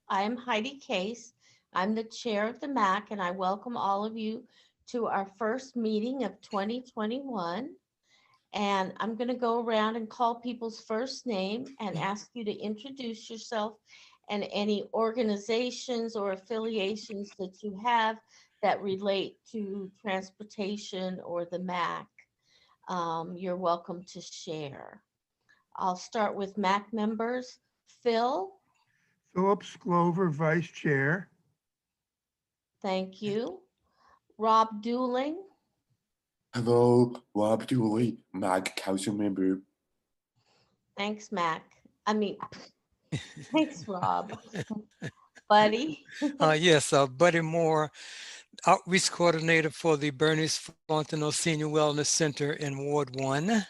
I'm Heidi Case. I'm the chair of the MAAC, and I welcome all of you to our first meeting of 2021. And I'm going to go around and call people's first name and ask you to introduce yourself and any organizations or affiliations that you have that relate to transportation or the MAAC. You're welcome to share. I'll start with MAAC members. Phil, Phillips Glover, Vice Chair. thank you. Rob Dooling, Hello, Rob Dooley, MAAC Council Member. thanks, Mac. Thanks, Rob. Buddy, Yes, Buddy Moore, Outreach Coordinator for the Bernice Fontenot Senior Wellness Center in Ward 1.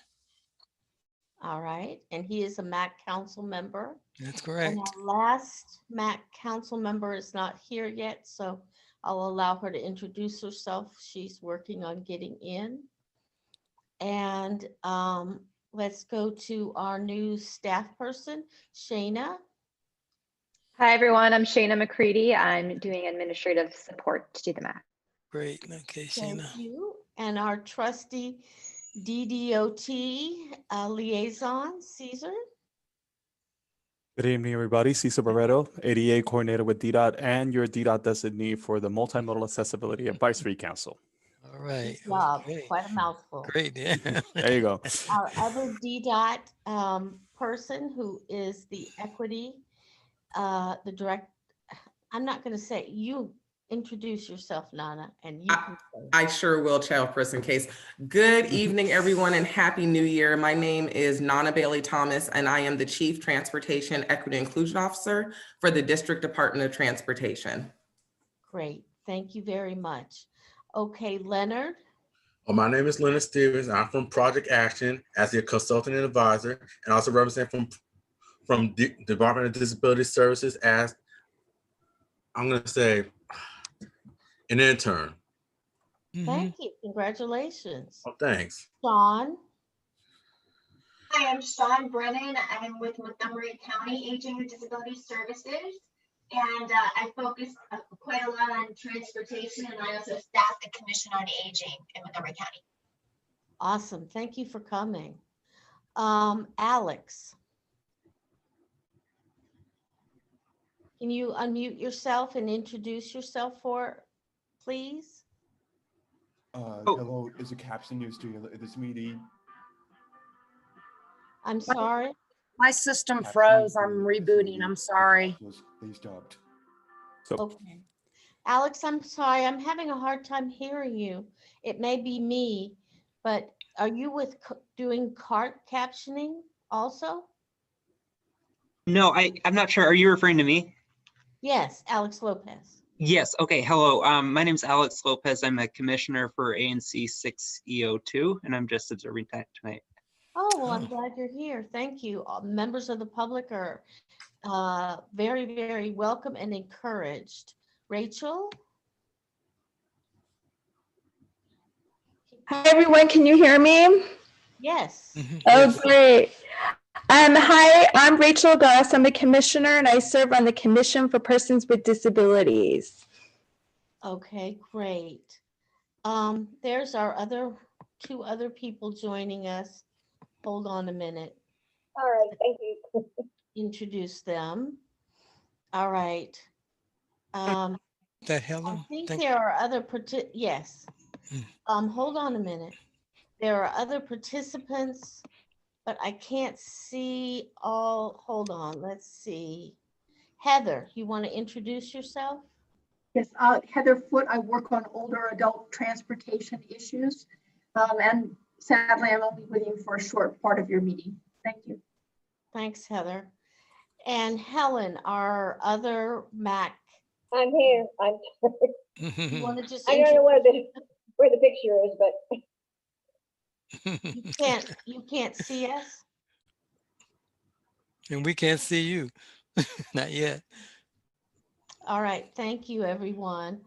all right, and he is a MAC council member. That's And correct. our last MAC council member is not here yet, so I'll allow her to introduce herself. She's working on getting in. And let's go to our new staff person, Shayna. Hi, everyone. I'm Shayna McCready. I'm doing administrative support to the MAAC. Great. Okay, Thank Shayna. you. And our trusty DDOT liaison, Caesar. Good evening, everybody. Cesar Barreto, ADA Coordinator with DDOT and your DDOT designee for the Multimodal Accessibility Advisory Council. All right. Good job. Okay. Quite a mouthful. Great. Yeah. There you go. Our other DDOT person who is the equity, the direct, I'm not going to say, you introduce yourself, Nana, and you can say. I sure will, Chairperson Case. Good evening, everyone, and Happy New Year. My name is Nana Bailey Thomas, and I am the Chief Transportation Equity Inclusion Officer for the District Department of Transportation. Great. Thank you very much. Okay, Leonard. Well, my name is Leonard Stevens. I'm from Project Action as the consultant and advisor, and also represent from Department of Disability Services as, I'm going to say, an intern. Thank you. Congratulations. Oh, thanks. Sean. Hi, I'm Sean Brennan. I'm with Montgomery County Aging and Disability Services, and I focus quite a lot on transportation, and I also staff the Commission on Aging in Montgomery County. Awesome. Thank you for coming. Alex. Can you unmute yourself and introduce yourself please? Hello, is a caption used to this meeting? I'm sorry. My system froze. I'm rebooting. I'm sorry. They stopped. Okay. Alex, I'm sorry. I'm having a hard time hearing you. It may be me, but are you doing cart captioning also? No, I'm not sure. Are you referring to me? Yes, Alex Lopez. Yes. Okay. Hello. My name is Alex Lopez. I'm a commissioner for ANC 6EO2, and I'm just observing that tonight. Oh, well, I'm glad you're here. Thank you. Members of the public are very, very welcome and encouraged. Rachel? Hi, everyone. Can you hear me? Yes. Oh, great. Hi, I'm Rachel Goss. I'm a commissioner, and I serve on the Commission for Persons with Disabilities. Okay, great. There's our two other people joining us. Hold on a minute. All right, thank you. Introduce them. All right. That Helen? I think there are other yes. Hold on a minute. There are other participants, but I can't see all. Hold on, let's see. Heather, you want to introduce yourself? Yes, Heather Foote. I work on older adult transportation issues. And sadly, I'm only with you for a short part of your meeting. Thank you. Thanks, Heather. And Helen, our other MAAC. I'm here. You want to just I don't know where the picture is, but you can't see us? And we can't see you. Not yet. All right, thank you, everyone.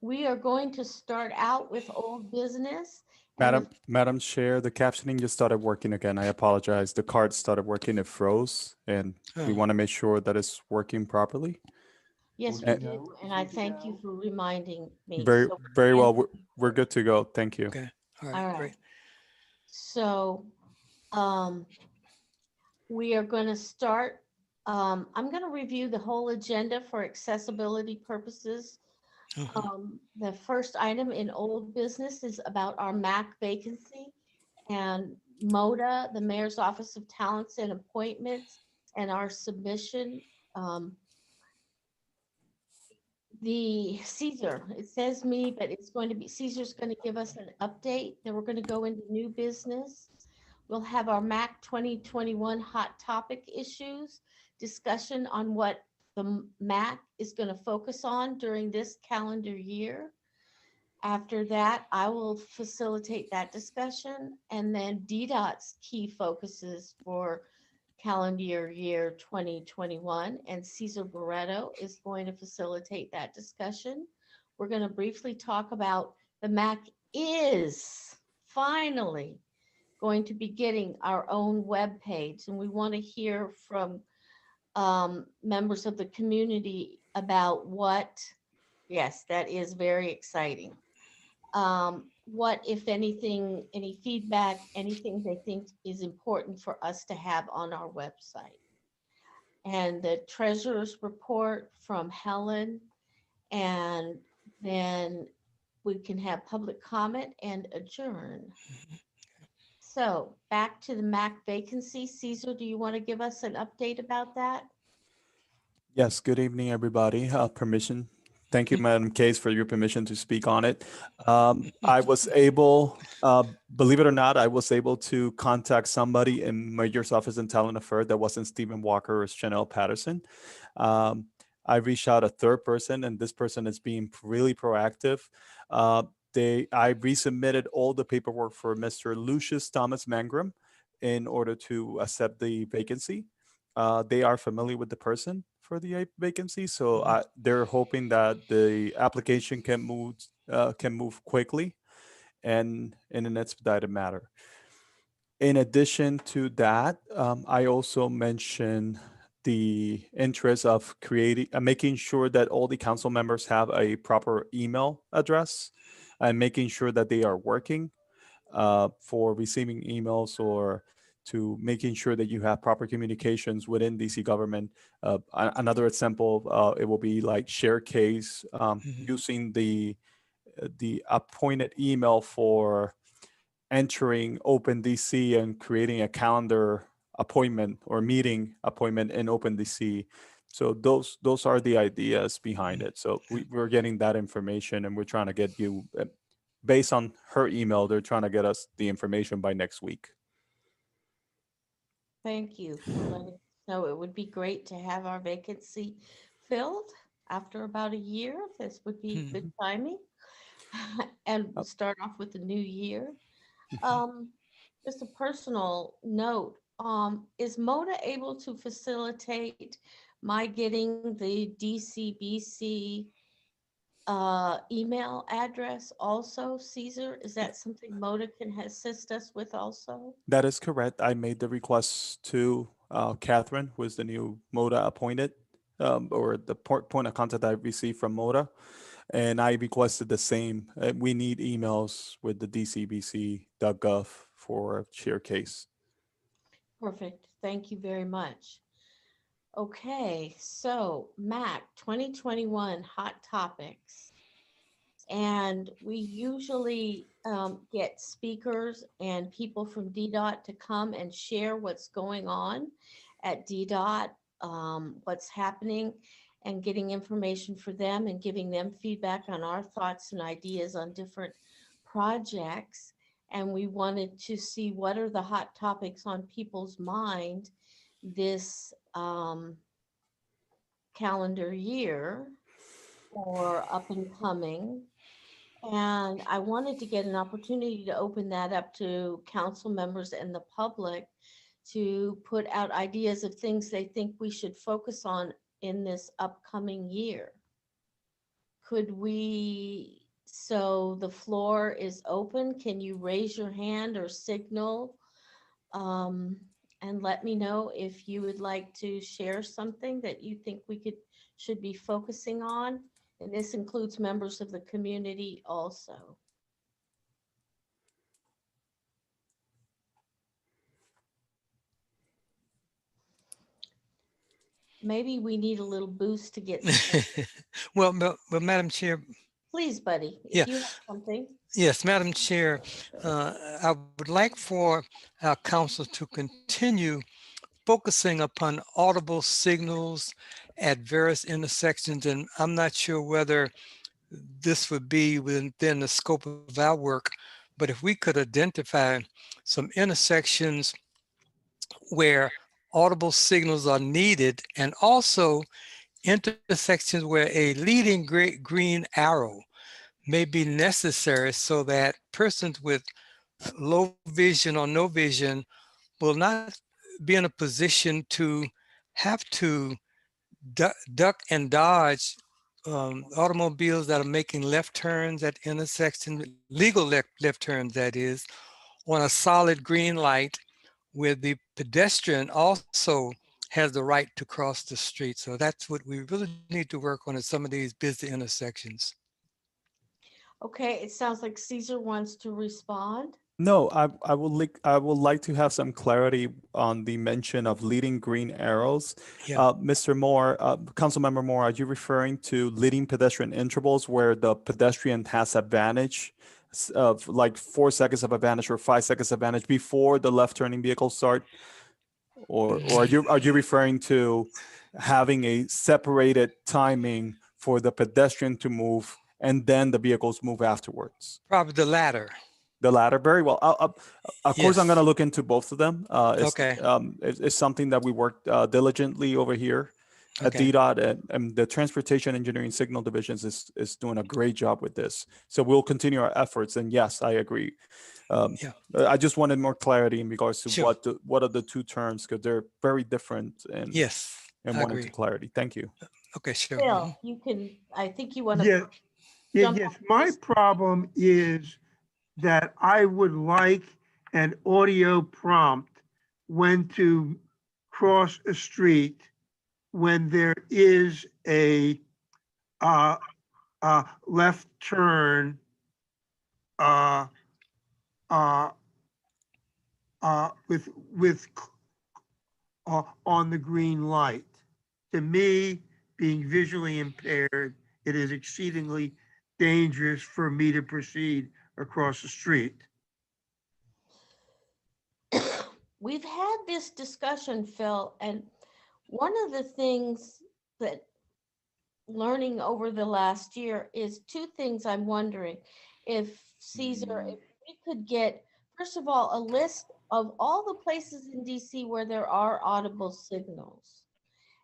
We are going to start out with old business, Madam Chair, the captioning just started working again. I apologize. The card started working, it froze, and we Oh. want to make sure that it's working properly. Yes, we did, and I thank you for reminding me. Very, So very well. in- We're good to go. Thank you. Okay, all All right, right. great. So, we are going to start. I'm going to review the whole agenda for accessibility purposes. The first item in old business is about our MAAC vacancy, and MODA, the Mayor's Office of Talents and Appointments, and our submission. The Caesar, it says me, but it's going to be, Caesar's going to give us an update. Then we're going to go into new business. We'll have our MAAC 2021 hot topic issues, discussion on what the MAAC is going to focus on during this calendar year. After that, I will facilitate that discussion, and then DDOT's key focuses for calendar year 2021, and Cesar Barreto is going to facilitate that discussion. We're going to briefly talk about the MAAC is finally going to be getting our own web page, and we want to hear from members of the community about what, yes, that is very exciting. What, if anything, any feedback, anything they think is important for us to have on our website. And the treasurer's report from Helen, and then we can have public comment and adjourn. So back to the MAAC vacancy. Caesar, do you want to give us an update about that? Yes, good evening, everybody. Permission. Thank you, Madam Case, for your permission to speak on it. I was able, believe it or not, I was able to contact somebody in Mayor's Office in Talent Affairs that wasn't Stephen Walker or Chanel Patterson. I reached out a third person, and this person is being really proactive. I resubmitted all the paperwork for Mr. Lucius Thomas Mangrum in order to accept the vacancy. They are familiar with the person for the vacancy, so they're hoping that the application can move quickly and in an expedited manner. In addition to that, I also mentioned the interest of making sure that all the council members have a proper email address and making sure that they are working for receiving emails or to making sure that you have proper communications within DC government. Another example, it will be like share case, using the appointed email for entering OpenDC and creating a calendar appointment or meeting appointment in OpenDC. So those are the ideas behind it. So we're getting that information, and we're trying to get you, based on her email, they're trying to get us the information by next week. Thank you for letting us know. It would be great to have our vacancy filled after about a year. This would be good timing. And we'll start off with the new year. Just a personal note, is MODA able to facilitate my getting the DCBC email address also, Caesar? Is that something MODA can assist us with also? That is correct. I made the request to Catherine, who is the new MODA appointed, or the point of contact I received from MODA. And I requested the same. We need emails with the dcbc.gov for share case. Perfect. Thank you very much. Okay, so MAAC 2021 hot topics. And we usually get speakers and people from DDOT to come and share what's going on at DDOT, what's happening, and getting information for them and giving them feedback on our thoughts and ideas on different projects. And we wanted to see what are the hot topics on people's mind this calendar year or up and coming. And I wanted to get an opportunity to open that up to council members and the public to put out ideas of things they think we should focus on in this upcoming year. Could we So the floor is open. Can you raise your hand or signal? And let me know if you would like to share something that you think we should be focusing on. And this includes members of the community also. Maybe we need a little boost to get started. Well, Madam Chair, Please, buddy, Yeah. if you have something. yes, Madam Chair, I would like for our council to continue focusing upon audible signals at various intersections. And I'm not sure whether this would be within the scope of our work, but if we could identify some intersections where audible signals are needed, and also intersections where a leading green arrow may be necessary so that persons with low vision or no vision will not be in a position to have to duck and dodge automobiles that are making left turns at intersections, legal left turns that is, on a solid green light where the pedestrian also has the right to cross the street. So that's what we really need to work on at some of these busy intersections. Okay, it sounds like Caesar wants to respond. No, I would like to have some clarity on the mention of leading green arrows. Yeah. Mr. Moore, Councilmember Moore, are you referring to leading pedestrian intervals where the pedestrian has advantage of like 4 seconds of advantage or 5 seconds of advantage before the left turning vehicles start? Or are you referring to having a separated timing for the pedestrian to move and then the vehicles move afterwards? Probably the latter. The latter, very well. Of course, I'm Yes. going to look into both of them. Okay. It's something that we work diligently over here at Okay. DDOT, and the Transportation Engineering Signal Divisions is doing a great job with this. So we'll continue our efforts. And yes, I agree. Yeah. I just wanted more clarity in regards to Sure. what are the two terms, because they're very different, and Yes, I wanted agree. clarity. Thank you. Okay, sure. Phil, you can, I think you want to. Yes, yes. My problem is that I would like an audio prompt when to cross a street when there is a left turn with on the green light. To me, being visually impaired, it is exceedingly dangerous for me to proceed across the street. We've had this discussion, Phil, and one of the things that learning over the last year is two things I'm wondering. If Caesar, if we could get, first of all, a list of all the places in DC where there are audible signals.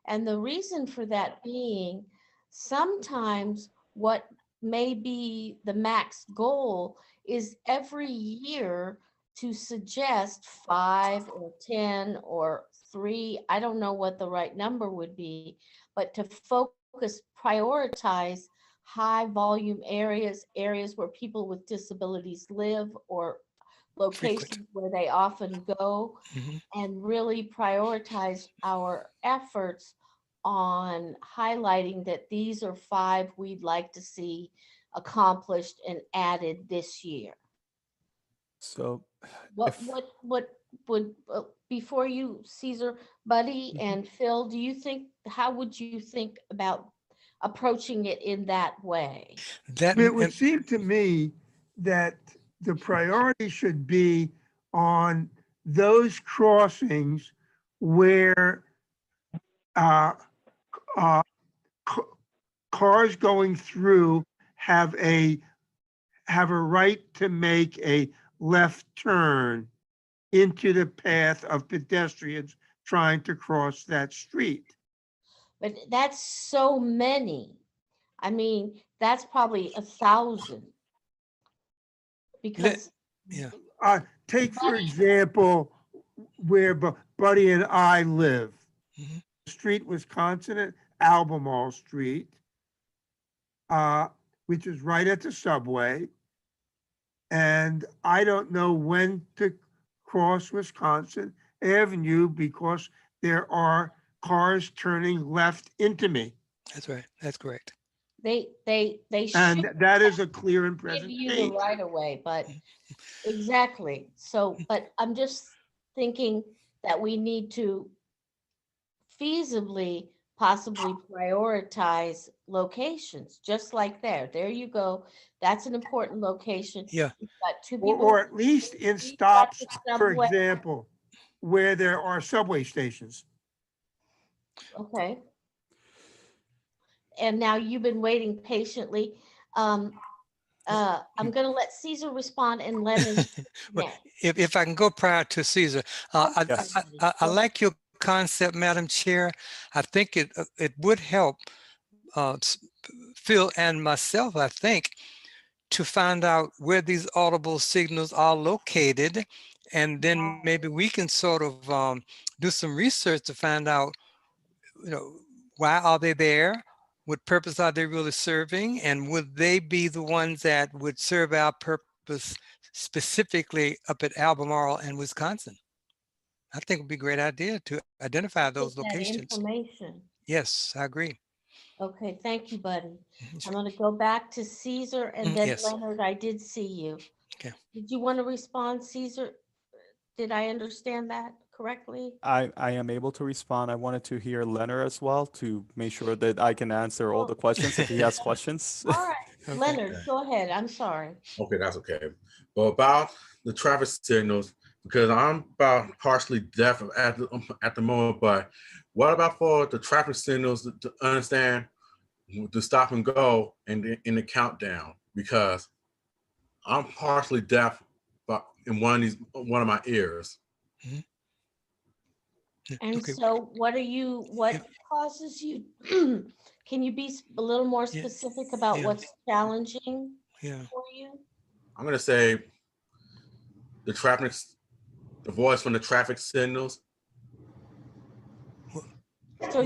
And the reason for that being, sometimes what may be the MAAC's goal is every year to suggest 5 or 10 or 3, I don't know what the right number would be, but to focus, prioritize high volume areas where people with disabilities live, or locations where they often go, and really prioritize our efforts on highlighting that these are 5 we'd like to see accomplished and added this year. So What would, before you, Caesar, Buddy and Phil, do you think, how would you think about approaching it in that way? It would seem to me that the priority should be on those crossings where cars going through have a right to make a left turn into the path of pedestrians trying to cross that street. But that's so many. I mean, that's probably 1,000. Because yeah. Take, for example, where Buddy and I live. Street, Wisconsin, Albemarle Street. which is right at the subway. And I don't know when to cross Wisconsin Avenue because there are cars turning left into me. That's right. That's correct. They And should that is a clear and give present you the state. right of way, but exactly. So, but I'm just thinking that we need to feasibly possibly prioritize locations, just like there. There you go. That's an important location. Yeah. You've got two Or, people. or at least in You've got stops, the for subway. example, where there are subway stations. Okay. And now you've been waiting patiently. I'm gonna let Caesar respond and Leonard Well, next. if I can go prior to Caesar, I Yes. like your concept, Madam Chair. I think it would help Phil and myself, I think, to find out where these audible signals are located. And then maybe we can sort of do some research to find out, why are they there? What purpose are they really serving? And would they be the ones that would serve our purpose specifically up at Albemarle and Wisconsin? I think it would be a great idea to identify those Get that locations. information. Yes, I agree. Okay, thank you, buddy. I'm gonna go back to Caesar and then Yes. Leonard, I did see you. Okay. Did you want to respond, Caesar? Did I understand that correctly? I am able to respond. I wanted to hear Leonard as well to make sure that I can answer all the questions if he has questions. All right, Okay. Leonard, go ahead. I'm sorry. Okay, that's okay. But about the traffic signals, because I'm about partially deaf at the moment, but what about for the traffic signals to understand the stop and go and in the countdown? Because I'm partially deaf, but in one of my ears. And Okay. so what causes you, can you be a little more Yeah. specific about Yeah. what's challenging Yeah. for you? I'm gonna say the voice from the traffic signals. So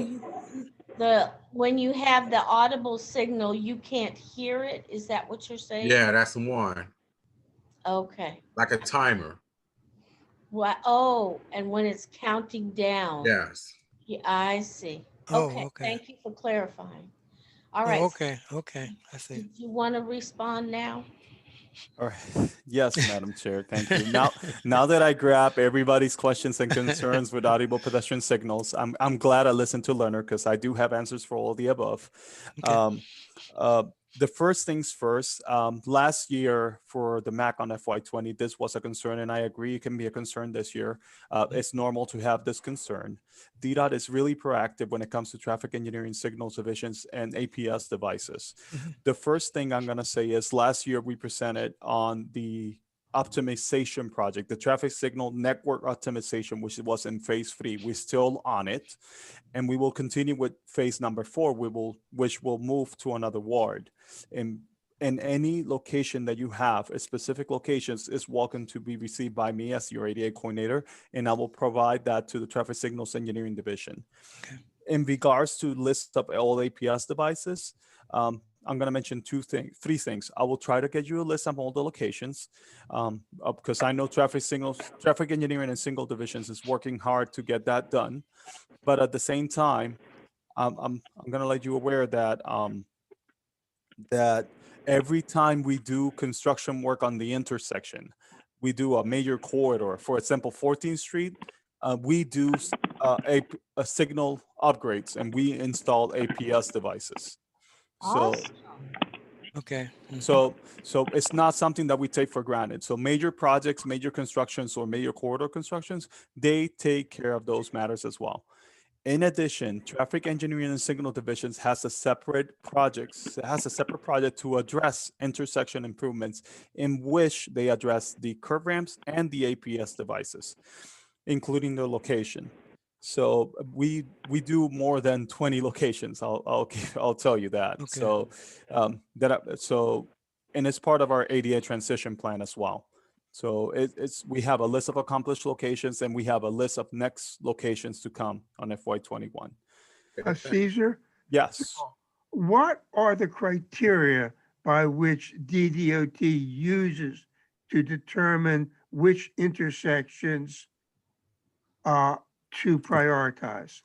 when you have the audible signal, you can't hear it? Is that what you're saying? Yeah, that's the one. Okay. Like a timer. What? Oh, and when it's counting down. Yes. Yeah, I see. Oh, Okay, okay. thank you for clarifying. All Oh, right. okay. I see. Did you want to respond now? All right. Yes, Madam Chair, thank you. Now that I grab everybody's questions and concerns with audible pedestrian signals, I'm glad I listened to Leonard because I do have answers for all of the above. Okay. The first things first, last year for the MAAC on FY20, this was a concern, and I agree it can be a concern this year. It's normal to have this concern. DDOT is really proactive when it comes to traffic engineering signals, divisions, and APS devices. The first thing I'm going to say is last year we presented on the optimization project, the traffic signal network optimization, which was in phase 3. We're still on it, and we will continue with phase number 4, which will move to another ward. In any location that you have, specific locations is welcome to be received by me as your ADA coordinator, and I will provide that to the traffic signals engineering division. Okay. In regards to list of all APS devices, I'm going to mention three things. I will try to get you a list of all the locations because I know traffic engineering and single divisions is working hard to get that done. But at the same time, I'm going to let you aware that that every time we do construction work on the intersection, we do a major corridor, for example, 14th Street, we do a signal upgrades and we install APS devices. So, Okay. so it's not something that we take for granted. So major projects, major constructions, or major corridor constructions, they take care of those matters as well. In addition, traffic engineering and signal divisions has a separate project to address intersection improvements in which they address the curb ramps and the APS devices, including the location. So we do more than 20 locations. I'll tell you that. Okay. So and it's part of our ADA transition plan as well. So we have a list of accomplished locations and we have a list of next locations to come on FY21. Caesar, Yes. what are the criteria by which DDOT uses to determine which intersections to prioritize?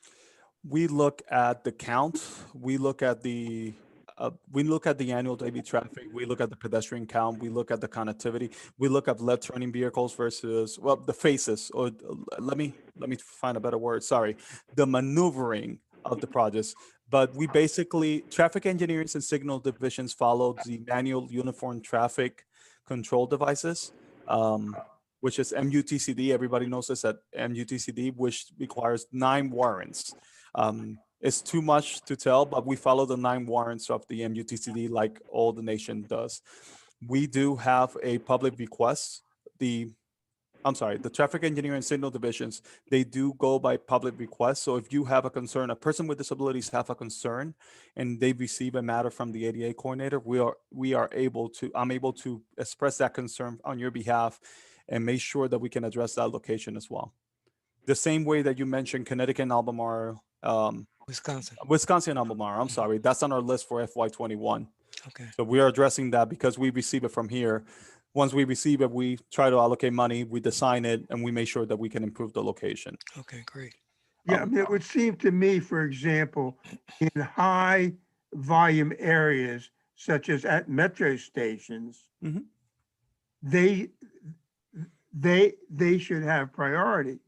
We look at the count. We look at the annual daily traffic. We look at the pedestrian count. We look at the connectivity. We look at left turning vehicles versus, well, the faces, or let me find a better word. Sorry, the maneuvering of the projects. But we basically, traffic engineering and signal divisions follow the manual uniform traffic control devices, which is MUTCD. Everybody knows this at MUTCD, which requires 9 warrants. It's too much to tell, but we follow the 9 warrants of the MUTCD like all the nation does. We do have a public request. The traffic engineering and signal divisions, they do go by public request. So if you have a concern, a person with disabilities have a concern, and they receive a matter from the ADA coordinator, I'm able to express that concern on your behalf and make sure that we can address that location as well. The same way that you mentioned Connecticut and Albemarle, Wisconsin and Albemarle, I'm sorry, that's on our list for FY21. Okay. So we are addressing that because we receive it from here. Once we receive it, we try to allocate money, we design it, and we make sure that we can improve the location. Okay, great. Yeah, I mean, it would seem to me, for example, in high volume areas, such as at metro stations, Mhm. they should have priority.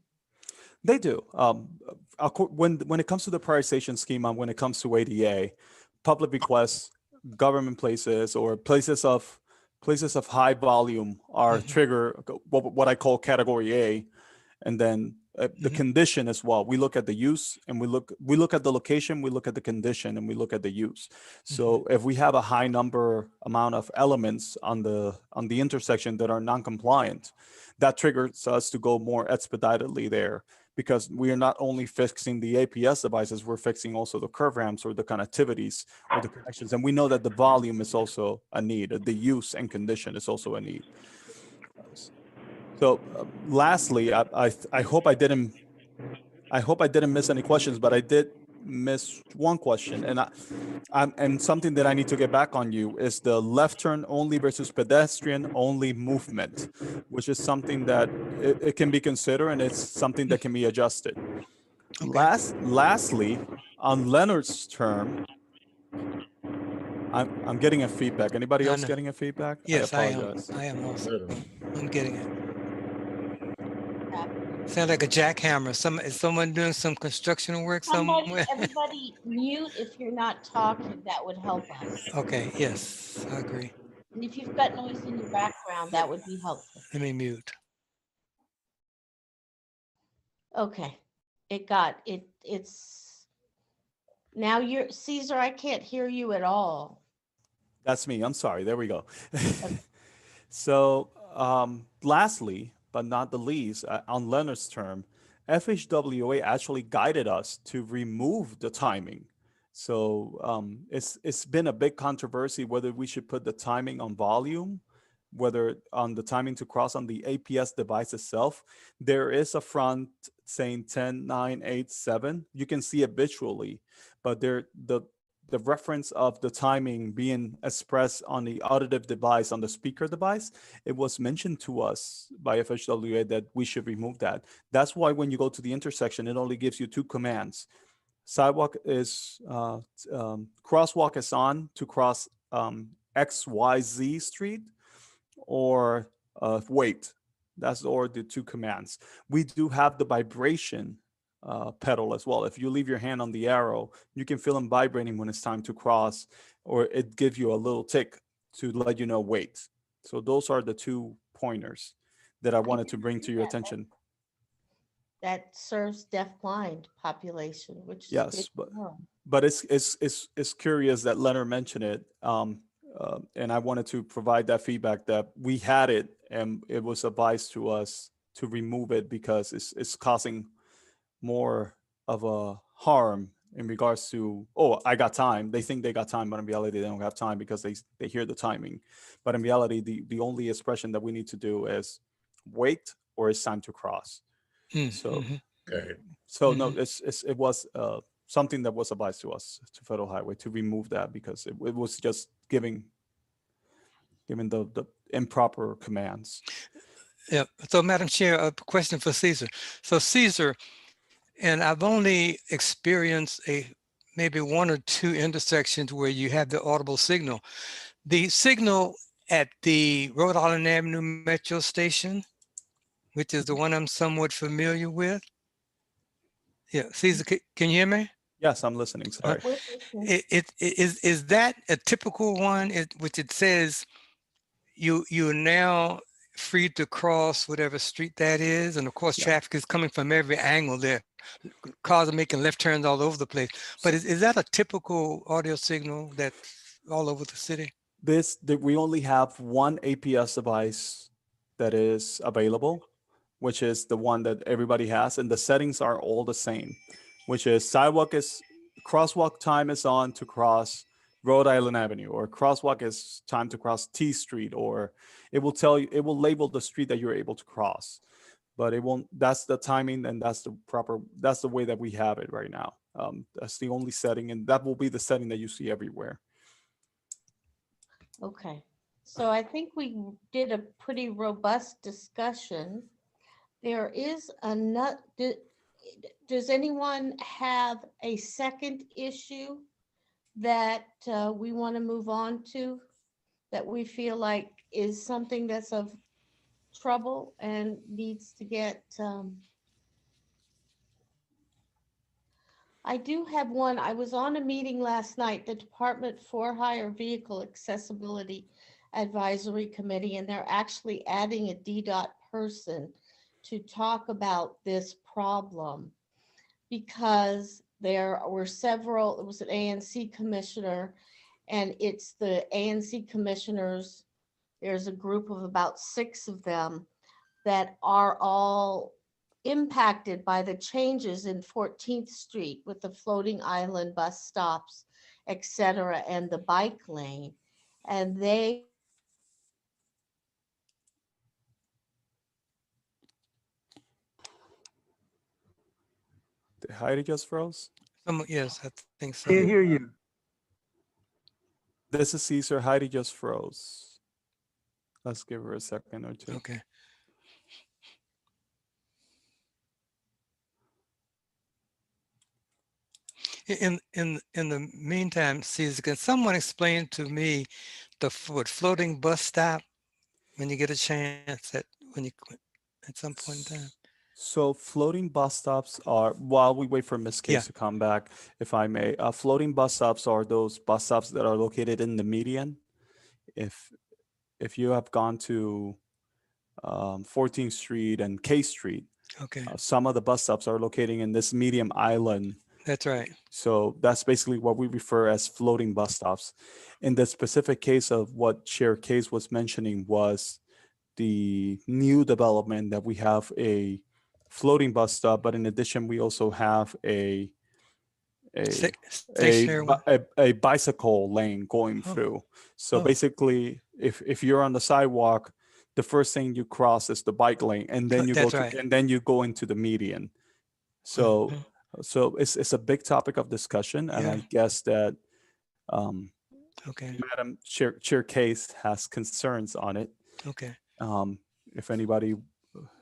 They do. When it comes to the prioritization schema, when it comes to ADA, public requests, government places, or places of high volume are trigger what I call category A, and then the condition as well. We look at the use, and we look at the location, we look at the condition, and we look at the use. So if we have a high amount of elements on the intersection that are non-compliant, that triggers us to go more expeditedly there, because we are not only fixing the APS devices, we're fixing also the curve ramps or the connectivities or the connections. And we know that the volume is also a need. The use and condition is also a need. So lastly, I hope I didn't miss any questions, but I did miss one question, and something that I need to get back on you is the left turn only versus pedestrian only movement, which is something that it can be considered, and it's something that can be adjusted. Lastly, on Leonard's term, I'm getting a feedback. Anybody else getting a feedback? Yes, I apologize. I am also. I'm getting it. Sounds like a jackhammer. Is someone doing some construction work somewhere? Everybody mute if you're not talking. That would help us. Okay, yes, I agree. And if you've got noise in your background, that would be helpful. Let me mute. Okay, it's now you're Caesar, I can't hear you at all. That's me. I'm sorry. There we go. So lastly, but not the least, on Leonard's term, FHWA actually guided us to remove the timing. So it's been a big controversy whether we should put the timing on volume, whether on the timing to cross on the APS device itself. There is a front saying 10, 9, 8, 7. You can see it visually, but the reference of the timing being expressed on the auditive device, on the speaker device, it was mentioned to us by FHWA that we should remove that. That's why when you go to the intersection, it only gives you 2 commands. Sidewalk is, crosswalk is on to cross XYZ street, or wait. That's or the 2 commands. We do have the vibration pedal as well. If you leave your hand on the arrow, you can feel them vibrating when it's time to cross, or it gives you a little tick to let you know wait. So those are the 2 pointers that I wanted to bring to your attention. That serves deaf-blind population, which is Yes, big. but it's curious that Leonard mentioned it, and I wanted to provide that feedback that we had it, and it was advised to us to remove it because it's causing more of a harm in regards to, oh, I got time. They think they got time, but in reality, they don't have time because they hear the timing. But in reality, the only expression that we need to do is wait, or it's time to cross. So, no, it was something that was advised to us to Federal Highway to remove that because it was just giving given the improper commands. Yeah. So Madam Chair, a question for Caesar. So Caesar, and I've only experienced maybe one or two intersections where you have the audible signal. The signal at the Rhode Island Avenue Metro Station, which is the one I'm somewhat familiar with. Yeah, Caesar, can you hear me? Yes, I'm listening. Sorry. Is that a typical one, which it says you're now free to cross whatever street that is, and of course traffic is coming from every angle there. Cars are making left turns all over the place. But is that a typical audio signal that's all over the city? We only have one APS device that is available, which is the one that everybody has, and the settings are all the same, which is crosswalk time is on to cross Rhode Island Avenue, or crosswalk is time to cross T Street, or it will tell you, it will label the street that you're able to cross, but it won't, that's the timing, and that's the way that we have it right now. That's the only setting, and that will be the setting that you see everywhere. Okay, so I think we did a pretty robust discussion. There is another, does anyone have a second issue that we want to move on to, that we feel like is something that's of trouble and needs to get, I do have one. I was on a meeting last night, the Department for Hire Vehicle Accessibility Advisory Committee, and they're actually adding a DDOT person to talk about this problem, because there were several, it was an ANC commissioner, and it's the ANC commissioners, there's a group of about 6 of them that are all impacted by the changes in 14th Street with the floating island bus stops, et cetera, and the bike lane. And they Heidi just froze? Yes, I think so. Can't hear you. This is Caesar. Heidi just froze. Let's give her a second or two. Okay. In the meantime, Caesar, can someone explain to me the floating bus stop when you get a chance at some point in time? So floating bus stops are, while we wait for Ms. Case to come back, if I may, floating bus stops are those bus stops that are located in the median. If you have gone to 14th Street and K Street, okay, some of the bus stops are located in this medium island. That's right. So that's basically what we refer as floating bus stops. In the specific case of what Chair Case was mentioning was the new development that we have a floating bus stop, but in addition, we also have a bicycle lane going through. So basically, if you're on the sidewalk, the first thing you cross is the bike lane, and then you and then you go into the median. So so it's a big topic of discussion, and I guess that Madam Chair Case has concerns on it. Okay. If anybody,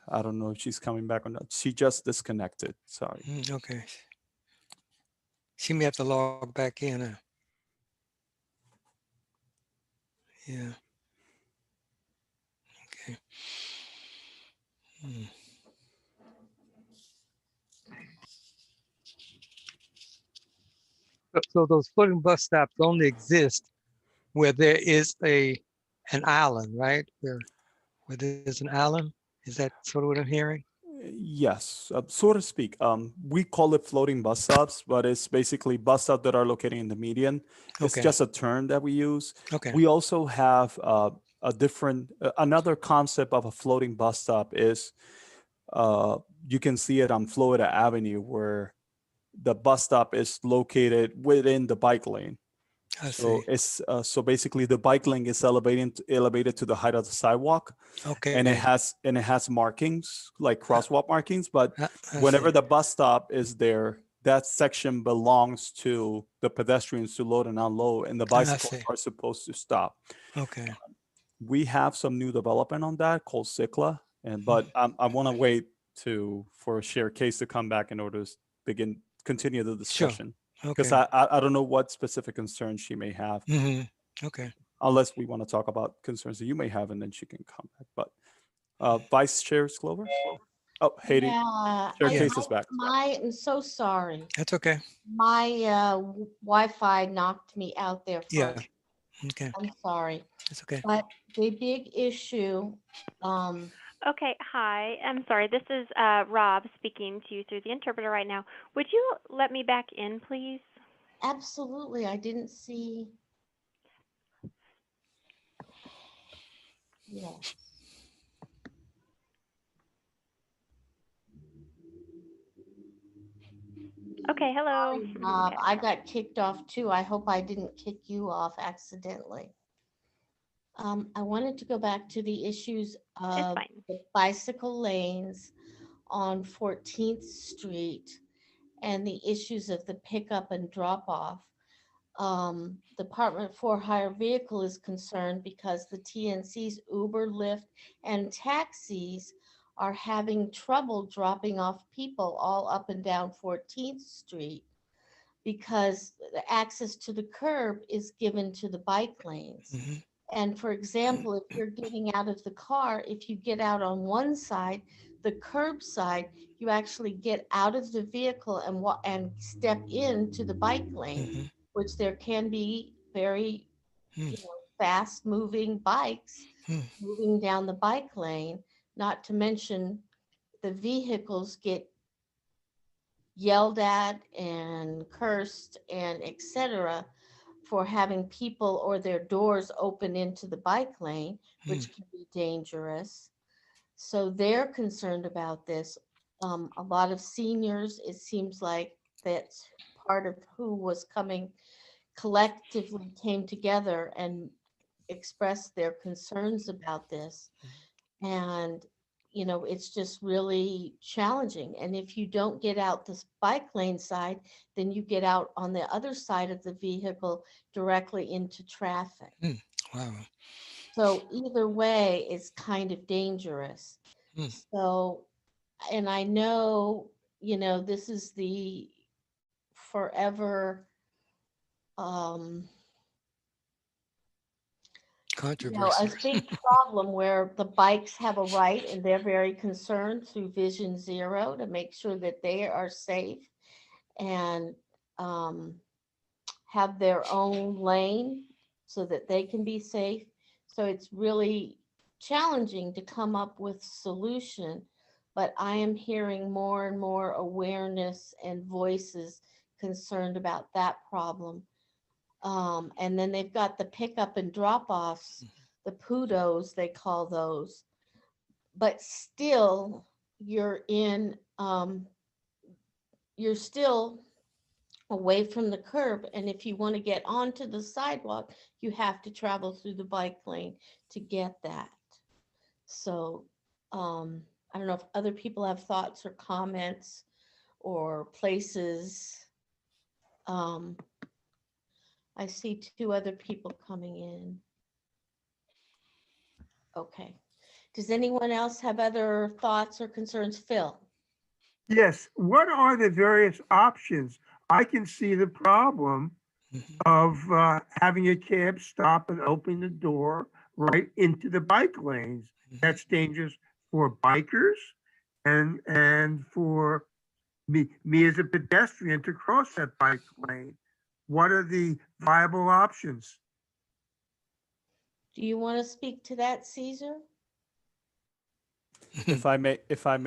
I don't know if she's coming back or not. She just disconnected. Sorry. Okay. She may have to log back in. Yeah. Okay. So those floating bus stops only exist where there is an island, right? Where there's an island? Is that sort of what I'm hearing? Yes, so to speak. We call it floating bus stops, but it's basically bus stops that are located in the median. It's just a term that we use. Okay. We also have another concept of a floating bus stop is you can see it on Florida Avenue, where the bus stop is located within the bike lane. So it's so basically the bike lane is elevated to the height of the sidewalk. Okay. And it has markings, like crosswalk markings, but whenever the bus stop is there, that section belongs to the pedestrians to load and unload, and the bicycles are supposed to stop. Okay. We have some new development on that called CICLA, but I want to wait for a shared case to come back in order to continue the discussion. Because Okay. I don't know what specific concerns she may have. Okay. Unless we want to talk about concerns that you may have, and then she can come back. But Vice Chair Clover? Oh, Haiti. Yeah, Chair Case is back. I'm so sorry. That's okay. My Wi-Fi knocked me out there Yeah. first. Okay. I'm sorry. That's okay. But the big issue, Okay, hi. I'm sorry. This is Rob speaking to you through the interpreter right now. Would you let me back in, please? absolutely, I didn't see. Yes. Okay, hello. Sorry, Rob, I got kicked off too. I hope I didn't kick you off accidentally. I wanted to go back to the issues of the bicycle lanes on 14th Street and the issues of the pickup and drop off. Department for Hire Vehicle is concerned because the TNC's Uber, Lyft, and taxis are having trouble dropping off people all up and down 14th Street because the access to the curb is given to the bike lanes. And for example, if you're getting out of the car, if you get out on one side, the curb side, you actually get out of the vehicle and step into the bike lane, which there can be very fast moving bikes moving down the bike lane, not to mention the vehicles get yelled at and cursed and etc. for having people or their doors open into the bike lane, which can be dangerous. So they're concerned about this. A lot of seniors, it seems like that's part of who was coming collectively came together and expressed their concerns about this. And it's just really challenging. And if you don't get out this bike lane side, then you get out on the other side of the vehicle directly into traffic. Wow. So either way, it's kind of dangerous. So, and I know, this is the forever, controversy. a big problem where the bikes have a right and they're very concerned through Vision Zero to make sure that they are safe and have their own lane so that they can be safe. So it's really challenging to come up with solution, but I am hearing more and more awareness and voices concerned about that problem. And then they've got the pickup and drop offs, the PUDOs, they call those. But still, you're still away from the curb. And if you want to get onto the sidewalk, you have to travel through the bike lane to get that. So I don't know if other people have thoughts or comments or places. I see two other people coming in. Okay. Does anyone else have other thoughts or concerns? Phil? Yes, what are the various options? I can see the problem of having a cab stop and open the door right into the bike lanes. That's dangerous for bikers and for me as a pedestrian to cross that bike lane. What are the viable options? Do you want to speak to that, Caesar? If I may,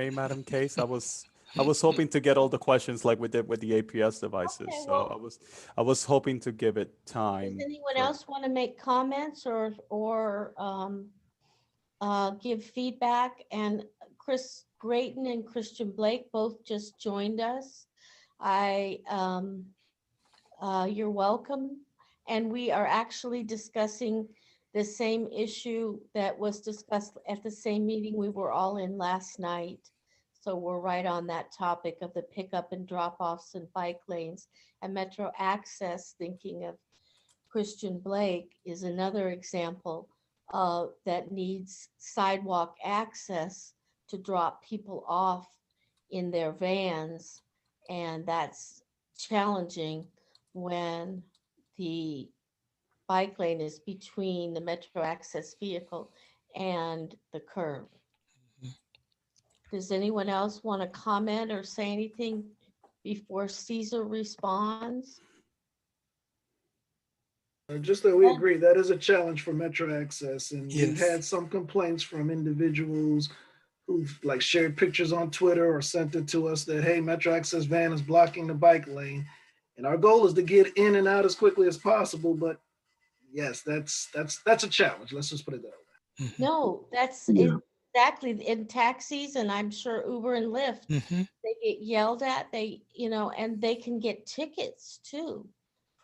Madam Case, I was hoping to get all the questions like we did with the APS devices. Okay, So well, I was hoping to give it time. Does anyone else want to make comments or give feedback? And Chris Grayton and Christian Blake both just joined us. You're welcome. And we are actually discussing the same issue that was discussed at the same meeting we were all in last night. So we're right on that topic of the pickup and drop-offs and bike lanes and Metro Access. Thinking of Christian Blake is another example that needs sidewalk access to drop people off in their vans. And that's challenging when the bike lane is between the Metro Access vehicle and the curb. Does anyone else want to comment or say anything before Caesar responds? Just that we agree, that is a challenge for Metro Access, and we've Yes. had some complaints from individuals who've like shared pictures on Twitter or sent it to us that, hey, Metro Access van is blocking the bike lane. And our goal is to get in and out as quickly as possible, but yes, that's a challenge. Let's just put it that way. No, that's Yeah. exactly in taxis, and I'm sure Uber and Lyft, Mhm. they get yelled at, and they can get tickets too.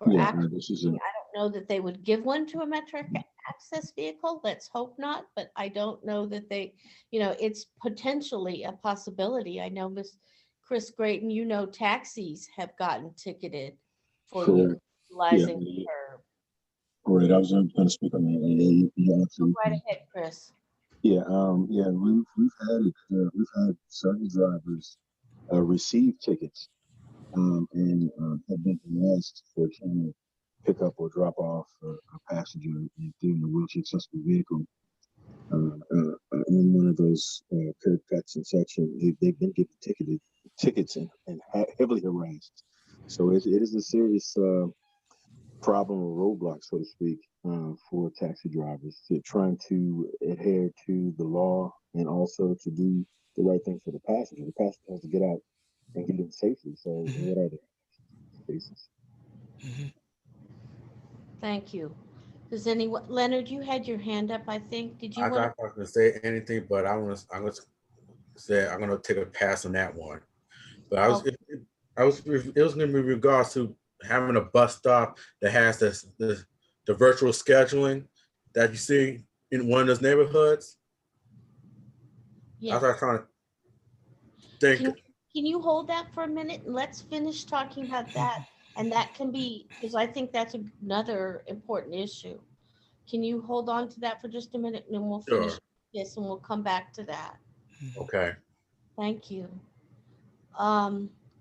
Yeah, this is I don't know that they would give one to a Metro Access vehicle. Let's hope not, but I don't know that they, it's potentially a possibility. I know Miss Chris Grayton, taxis have gotten ticketed for correct. Yeah, utilizing the curb. great. I was going to speak on that. Yeah, Go absolutely. right ahead, Chris. Yeah, we've had certain drivers receive tickets and have been asked for trying to pick up or drop off a passenger in a wheelchair accessible vehicle in one of those curb cuts and sections. They've been given tickets and heavily harassed. So it is a serious problem or roadblock, so to speak, for taxi drivers to trying to adhere to the law and also to do the right thing for the passenger. The passenger has to get out and get in safely. So what are the cases? Thank you. Does anyone, Leonard, you had your hand up, I think. Did you I want thought I was going to say anything, but I'm going to say I'm going to take a pass on that one. But it was going to be regards to having a bus stop that has the virtual scheduling that you see in one of those neighborhoods. Yes. I was trying to think. Can you hold that for a minute and let's finish talking about that? And that can be, because I think that's another important issue. Can you hold on to that for just a minute and then we'll finish Sure. this and we'll come back to that. Okay. Thank you.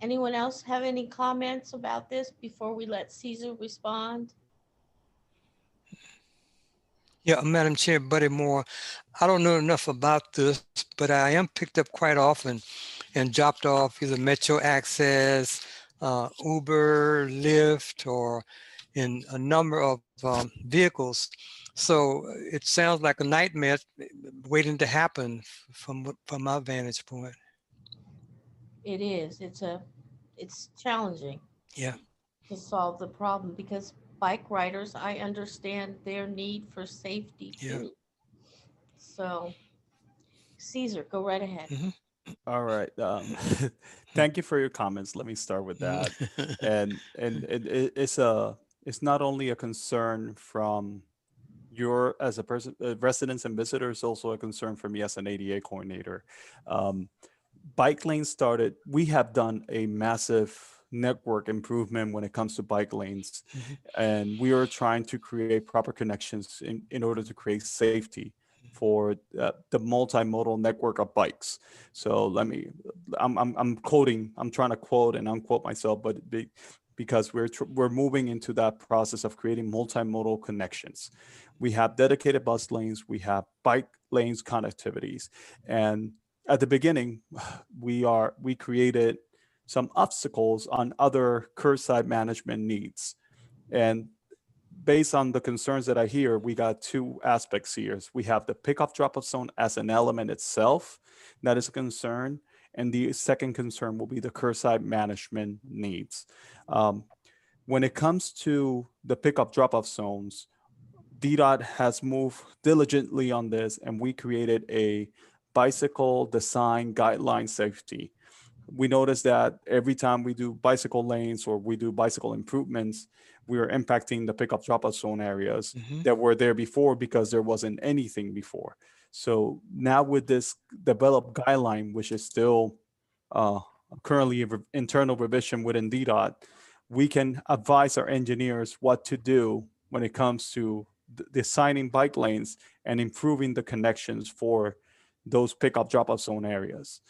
Anyone else have any comments about this before we let Caesar respond? Yeah, Madam Chair, Buddy Moore, I don't know enough about this, but I am picked up quite often and dropped off either Metro Access, Uber, Lyft, or in a number of vehicles. So it sounds like a nightmare waiting to happen from my vantage point. It is. It's challenging. Yeah. To solve the problem because bike riders, I understand their need for safety too. So, Caesar, go right ahead. All right. Thank you for your comments. Let me start with that. And it's not only a concern from your as a person, residents and visitors, also a concern for me as an ADA coordinator. Bike lanes started. We have done a massive network improvement when it comes to bike lanes, and we are trying to create proper connections in order to create safety for the multimodal network of bikes. So I'm quoting, I'm trying to quote and unquote myself, but because we're moving into that process of creating multimodal connections. We have dedicated bus lanes, we have bike lanes connectivities, and at the beginning, we created some obstacles on other curbside management needs, and based on the concerns that I hear, we got two aspects here. We have the pickup drop-off zone as an element itself that is a concern, and the second concern will be the curbside management needs. When it comes to the pickup drop-off zones, DDOT has moved diligently on this, and we created a bicycle design guideline safety. We noticed that every time we do bicycle lanes or we do bicycle improvements, we are impacting the pickup drop-off zone areas that were there before because there wasn't anything before. So now with this developed guideline, which is still currently internal revision within DDOT, we can advise our engineers what to do when it comes to designing bike lanes and improving the connections for those pickup drop-off zone areas.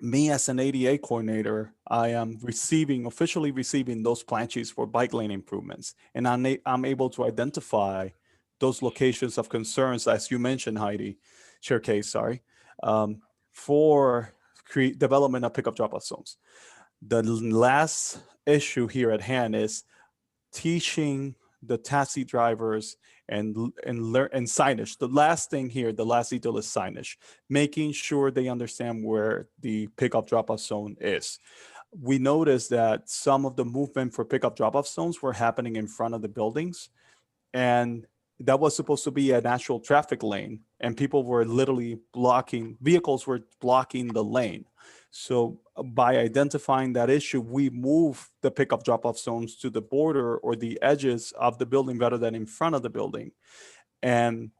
Me as an ADA coordinator, I am officially receiving those plan sheets for bike lane improvements. And I'm able to identify those locations of concerns, as you mentioned, Heidi, Chair Case, sorry, for development of pickup drop-off zones. The last issue here at hand is teaching the taxi drivers and signage. The last thing here, the last detail is signage, making sure they understand where the pickup drop-off zone is. We noticed that some of the movement for pickup drop-off zones were happening in front of the buildings, and that was supposed to be a natural traffic lane, and people were literally vehicles were blocking the lane. So by identifying that issue, we move the pickup drop-off zones to the border or the edges of the building rather than in front of the building. And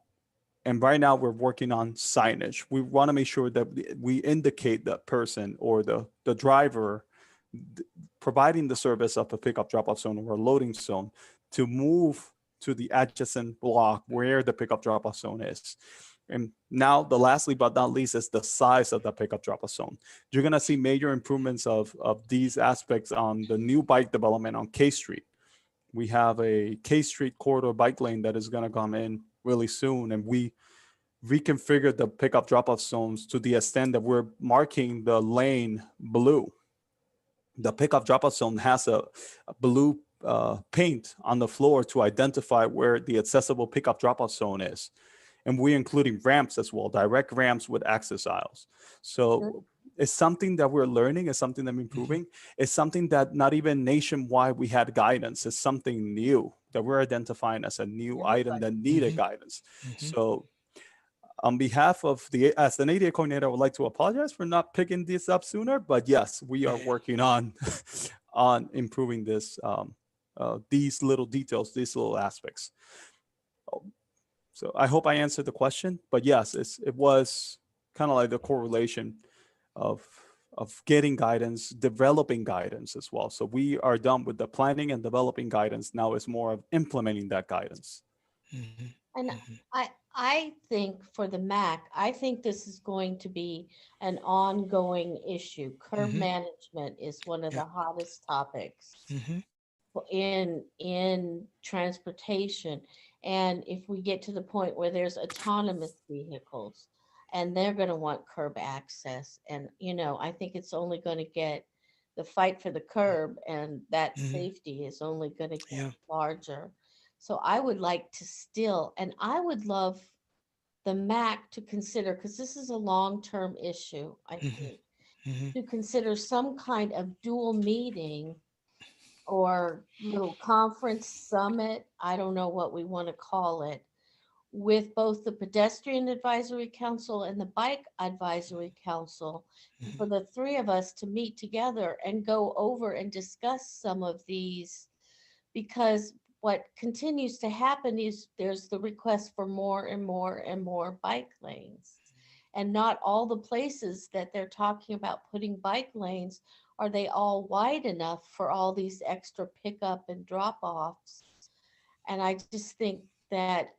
right now we're working on signage. We want to make sure that we indicate that person or the driver providing the service of a pickup drop-off zone or a loading zone to move to the adjacent block where the pickup drop-off zone is. And now the lastly but not least is the size of the pickup drop-off zone. You're gonna see major improvements of these aspects on the new bike development on K Street. We have a K Street corridor bike lane that is gonna come in really soon, and we reconfigured the pickup drop-off zones to the extent that we're marking the lane blue. The pickup drop-off zone has a blue paint on the floor to identify where the accessible pickup drop-off zone is. And we're including ramps as well, direct ramps with access aisles. So it's something that we're learning, it's something that we're improving. It's something that not even nationwide we had guidance. It's something new that we're identifying as a new item that needed guidance. So on behalf of as an ADA coordinator, I would like to apologize for not picking this up sooner, but yes, we are working on improving this, these little details, these little aspects. So I hope I answered the question, but yes, it was kind of like the correlation of getting guidance, developing guidance as well. So we are done with the planning and developing guidance. Now it's more of implementing that guidance. And I think for the MAAC, I think this is going to be an ongoing issue. Curb management is one of the hottest topics in transportation. And if we get to the point where there's autonomous vehicles and they're going to want curb access, and I think it's only going to get the fight for the curb, and that safety is only going to get larger. So I would like to still, and I would love the MAAC to consider, because this is a long-term issue, I think, to consider some kind of dual meeting or little conference summit, I don't know what we want to call it, with both the Pedestrian Advisory Council and the Bike Advisory Council, for the three of us to meet together and go over and discuss some of these, because what continues to happen is there's the request for more and more and more bike lanes. And not all the places that they're talking about putting bike lanes are they all wide enough for all these extra pickup and drop-offs. And I just think that,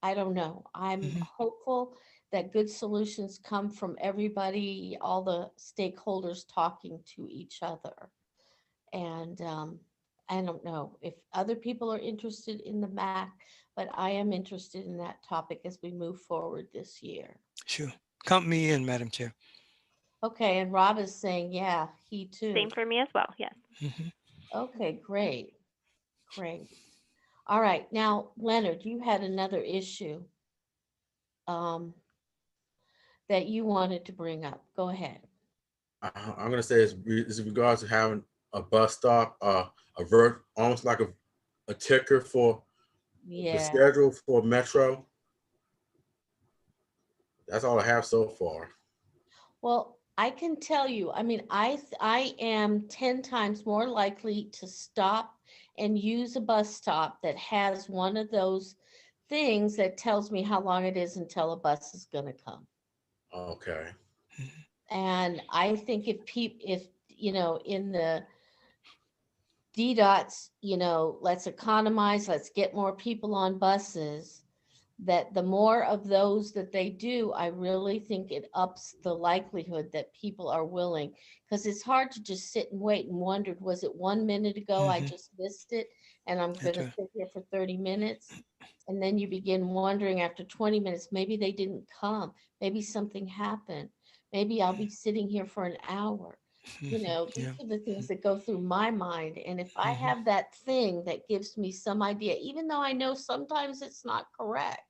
I don't know, I'm hopeful that good solutions come from everybody, all the stakeholders talking to each other. And I don't know if other people are interested in the MAAC, but I am interested in that topic as we move forward this year. Sure. Count me in, Madam Chair. Okay, and Rob is saying, yeah, he too. Same for me as well, yes. Okay, great. All right, now, Leonard, you had another issue that you wanted to bring up. Go ahead. I'm going to say it's in regards to having a bus stop, almost like a ticker for the schedule for Metro. That's all I have so far. Well, I can tell you, I mean, I am 10 times more likely to stop and use a bus stop that has one of those things that tells me how long it is until a bus is going to come. Okay. And I think if in the DDOT's, let's economize, let's get more people on buses, that the more of those that they do, I really think it ups the likelihood that people are willing. Because it's hard to just sit and wait and wondered, was it 1 minute ago? I just missed it and I'm going to right. sit here for 30 minutes. And then you begin wondering after 20 minutes, maybe they didn't come. Maybe something happened. Maybe I'll be sitting here for an hour. These Yeah. are the things that go through my mind. And if I have that thing that gives me some idea, even though I know sometimes it's not correct,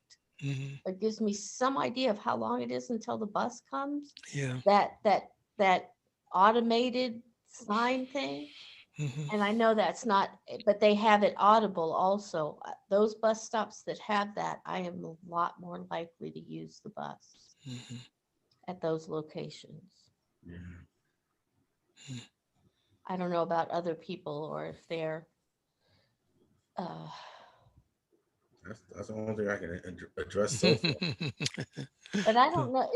it gives me some idea of how long it is until the bus comes. Yeah. That automated sign thing. And I know that's not, but they have it audible also. Those bus stops that have that, I am a lot more likely to use the bus at those locations. I don't know about other people or if they're, That's the only thing I can address so far. but I don't know,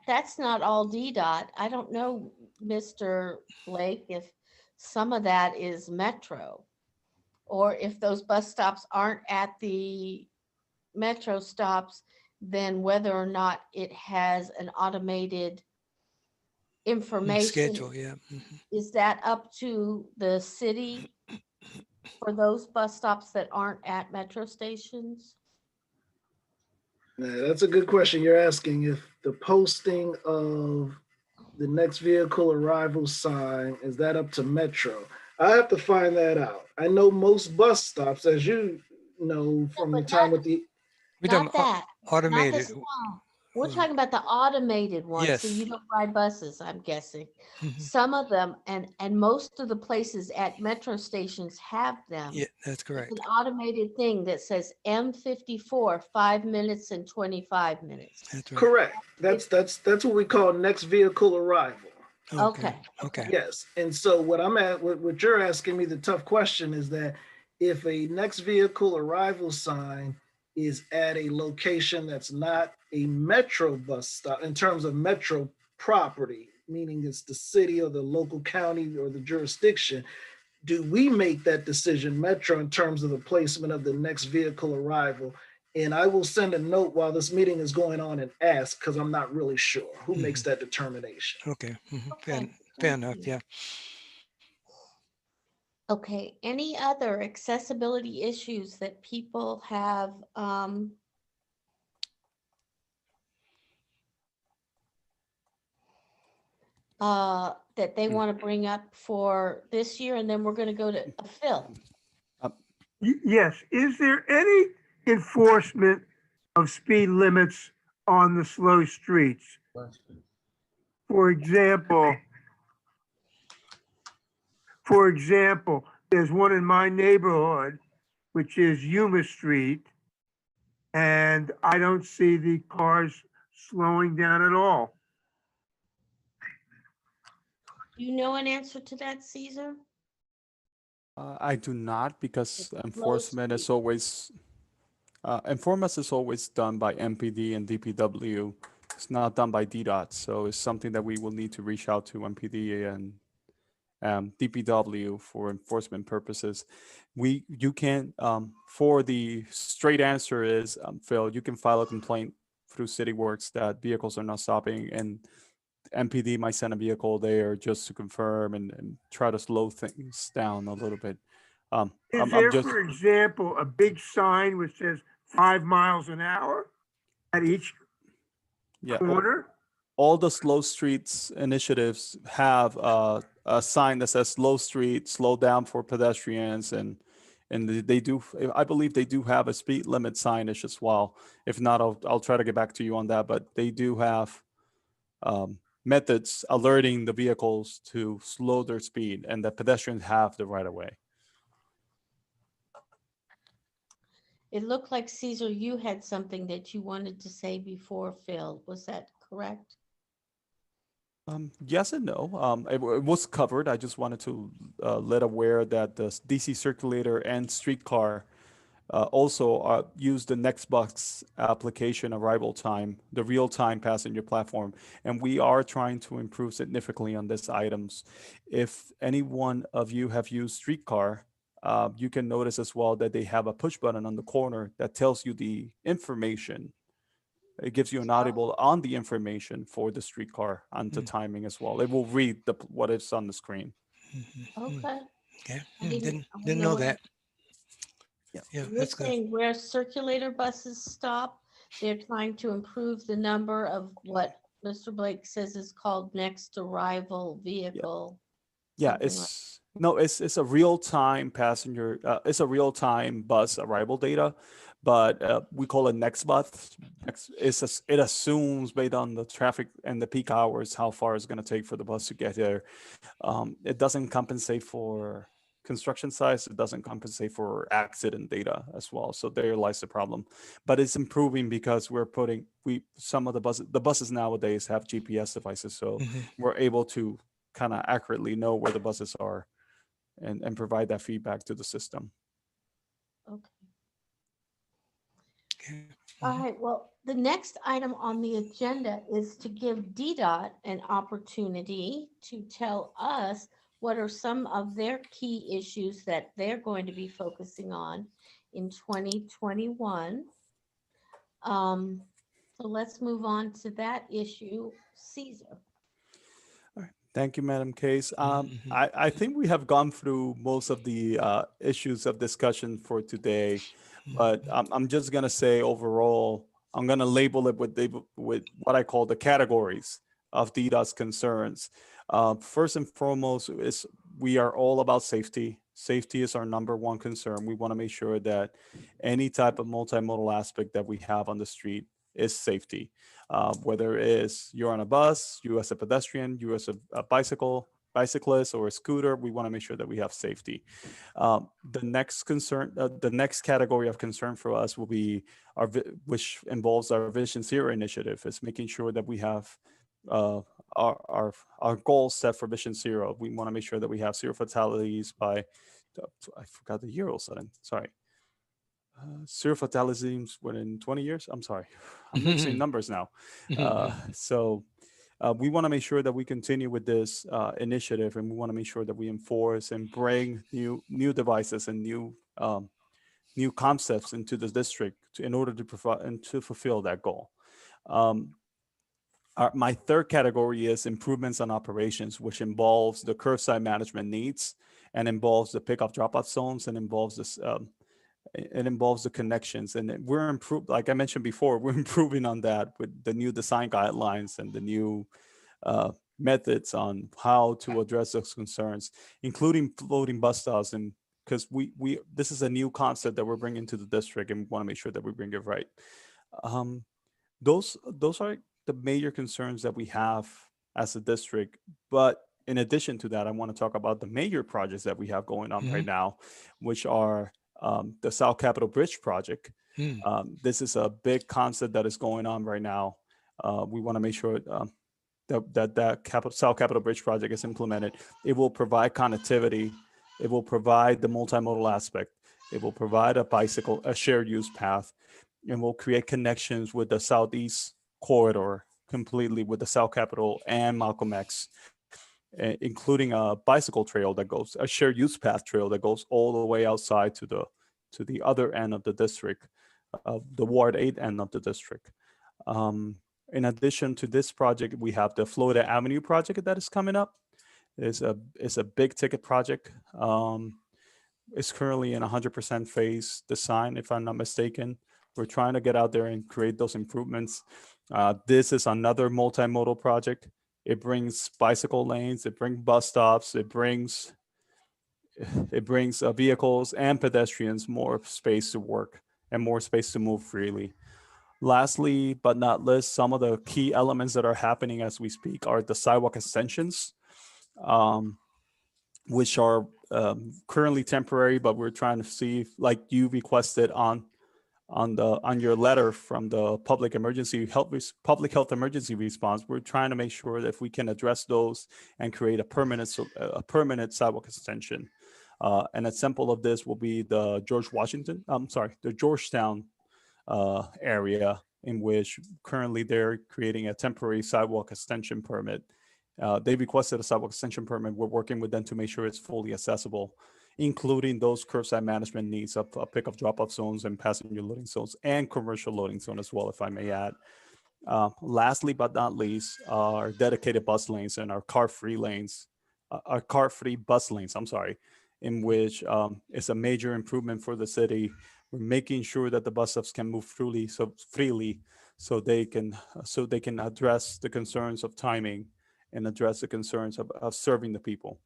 that's not all DDOT. I don't know, Mr. Blake, if some of that is Metro, or if those bus stops aren't at the Metro stops, then whether or not it has an automated information. Schedule, yeah. Is that up to the city for those bus stops that aren't at Metro stations? Yeah, that's a good question you're asking. If the posting of the next vehicle arrival sign, is that up to Metro? I have to find that out. I know most bus stops, as you know from your time with the. Not that, automated. not the sign. We're talking about the automated ones, so Yes. you don't ride buses, I'm guessing. Some of them, and most of the places at Metro stations have them. Yeah, that's correct. It's an automated thing that says M54, 5 minutes and 25 minutes. That's right. Correct. That's what we call next vehicle arrival. Okay. Okay. Yes. And so what you're asking me, the tough question is that if a next vehicle arrival sign is at a location that's not a Metro bus stop in terms of Metro property, meaning it's the city or the local county or the jurisdiction, do we make that decision, Metro, in terms of the placement of the next vehicle arrival? And I will send a note while this meeting is going on and ask, because I'm not really sure who makes that determination. Okay. Fair enough. Yeah. Okay, any other accessibility issues that people have that they want to bring up for this year, and then we're going to go to Phil. Yes, is there any enforcement of speed limits on the slow streets? For example, there's one in my neighborhood, which is Yuma Street, and I don't see the cars slowing down at all. Do you know an answer to that, Caesar? I do not, because It's enforcement is always done by MPD and DPW. It's not done by DDOT, so it's something that we will need to reach out to MPD and DPW for enforcement purposes. You can, for the straight answer is, Phil, you can file a complaint through CityWorks that vehicles are not stopping, and MPD might send a vehicle there just to confirm and try to slow things down a little bit. Is there, for example, a big sign which says 5 miles an hour at each corner? All the slow streets initiatives have a sign that says slow street, slow down for pedestrians, and they do. I believe they do have a speed limit signage as well. If not, I'll try to get back to you on that. But they do have methods alerting the vehicles to slow their speed, and the pedestrians have the right of way. It looked like, Caesar, you had something that you wanted to say before Phil. Was that correct? Yes and no. It was covered. I just wanted to let aware that the DC circulator and streetcar also use the Nextbox application arrival time, the real-time passenger platform, and we are trying to improve significantly on these items. If any one of you have used Streetcar, you can notice as well that they have a push button on the corner that tells you the information. It gives you an audible on the information for the Streetcar and the timing as well. It will read what is on the screen. Okay. Okay, I didn't I know that. Yeah, Yeah, You're that's good. saying where circulator buses stop, they're trying to improve the number of what Mr. Blake says is called next arrival vehicle. Yeah, something like- it's a real-time passenger, it's a real-time bus arrival data, but we call it NextBus. It assumes based on the traffic and the peak hours how far it's going to take for the bus to get there. It doesn't compensate for construction sites. It doesn't compensate for accident data as well. So there lies the problem. But it's improving because some of the buses nowadays have GPS devices, so we're able to kind of accurately know where the buses are and provide that feedback to the system. Okay. Okay. All right, well, the next item on the agenda is to give DDOT an opportunity to tell us what are some of their key issues that they're going to be focusing on in 2021. So let's move on to that issue. Caesar. Thank you, Madam Case. I think we have gone through most of the issues of discussion for today, but I'm just going to say overall, I'm going to label it with what I call the categories of DDOT's concerns. First and foremost is we are all about safety. Safety is our number one concern. We want to make sure that any type of multimodal aspect that we have on the street is safety. Whether it is you're on a bus, you as a pedestrian, you as a bicyclist or a scooter, we want to make sure that we have safety. The next category of concern for us will be which involves our Vision Zero initiative, is making sure that we have our goals set for Vision Zero. We want to make sure that we have 0 fatalities by, I forgot the year all of a sudden, sorry. 0 fatalities within 20 years. I'm sorry, I'm mixing numbers now. So we want to make sure that we continue with this initiative, and we want to make sure that we enforce and bring new devices and new concepts into the district in order to provide and to fulfill that goal. My third category is improvements on operations, which involves the curbside management needs and involves the pickup drop-off zones and involves this. It involves the connections, and we're improved. Like I mentioned before, we're improving on that with the new design guidelines and the new methods on how to address those concerns, including floating bus stops. And because this is a new concept that we're bringing to the district, and we want to make sure that we bring it right. Those are the major concerns that we have as a district. But in addition to that, I want to talk about the major projects that we have going on right now, which are the South Capitol Bridge project. This is a big concept that is going on right now. We want to make sure that South Capitol Bridge project is implemented. It will provide connectivity. It will provide the multimodal aspect. It will provide a shared use path, and will create connections with the Southeast corridor completely with the South Capitol and Malcolm X, including a bicycle trail a shared use path trail that goes all the way outside to the other end of the district, the Ward 8 end of the district. In addition to this project, we have the Florida Avenue project that is coming up. It's a big ticket project. It's currently in 100% phase design, if I'm not mistaken. We're trying to get out there and create those improvements. This is another multimodal project. It brings bicycle lanes, it brings bus stops, it brings vehicles and pedestrians more space to work and more space to move freely. Lastly, but not least, some of the key elements that are happening as we speak are the sidewalk extensions, which are currently temporary, but we're trying to see, like you requested on your letter from the public health emergency response. We're trying to make sure that if we can address those and create a permanent sidewalk extension. An example of this will be the the Georgetown area, in which currently they're creating a temporary sidewalk extension permit. They requested a sidewalk extension permit. We're working with them to make sure it's fully accessible, including those curbside management needs of pickup drop-off zones and passenger loading zones and commercial loading zone as well, if I may add. Lastly but not least, our dedicated bus lanes and our car-free lanes, our car-free bus lanes, I'm sorry, in which it's a major improvement for the city. We're making sure that the bus stops can move freely, so they can address the concerns of timing and address the concerns of serving the people.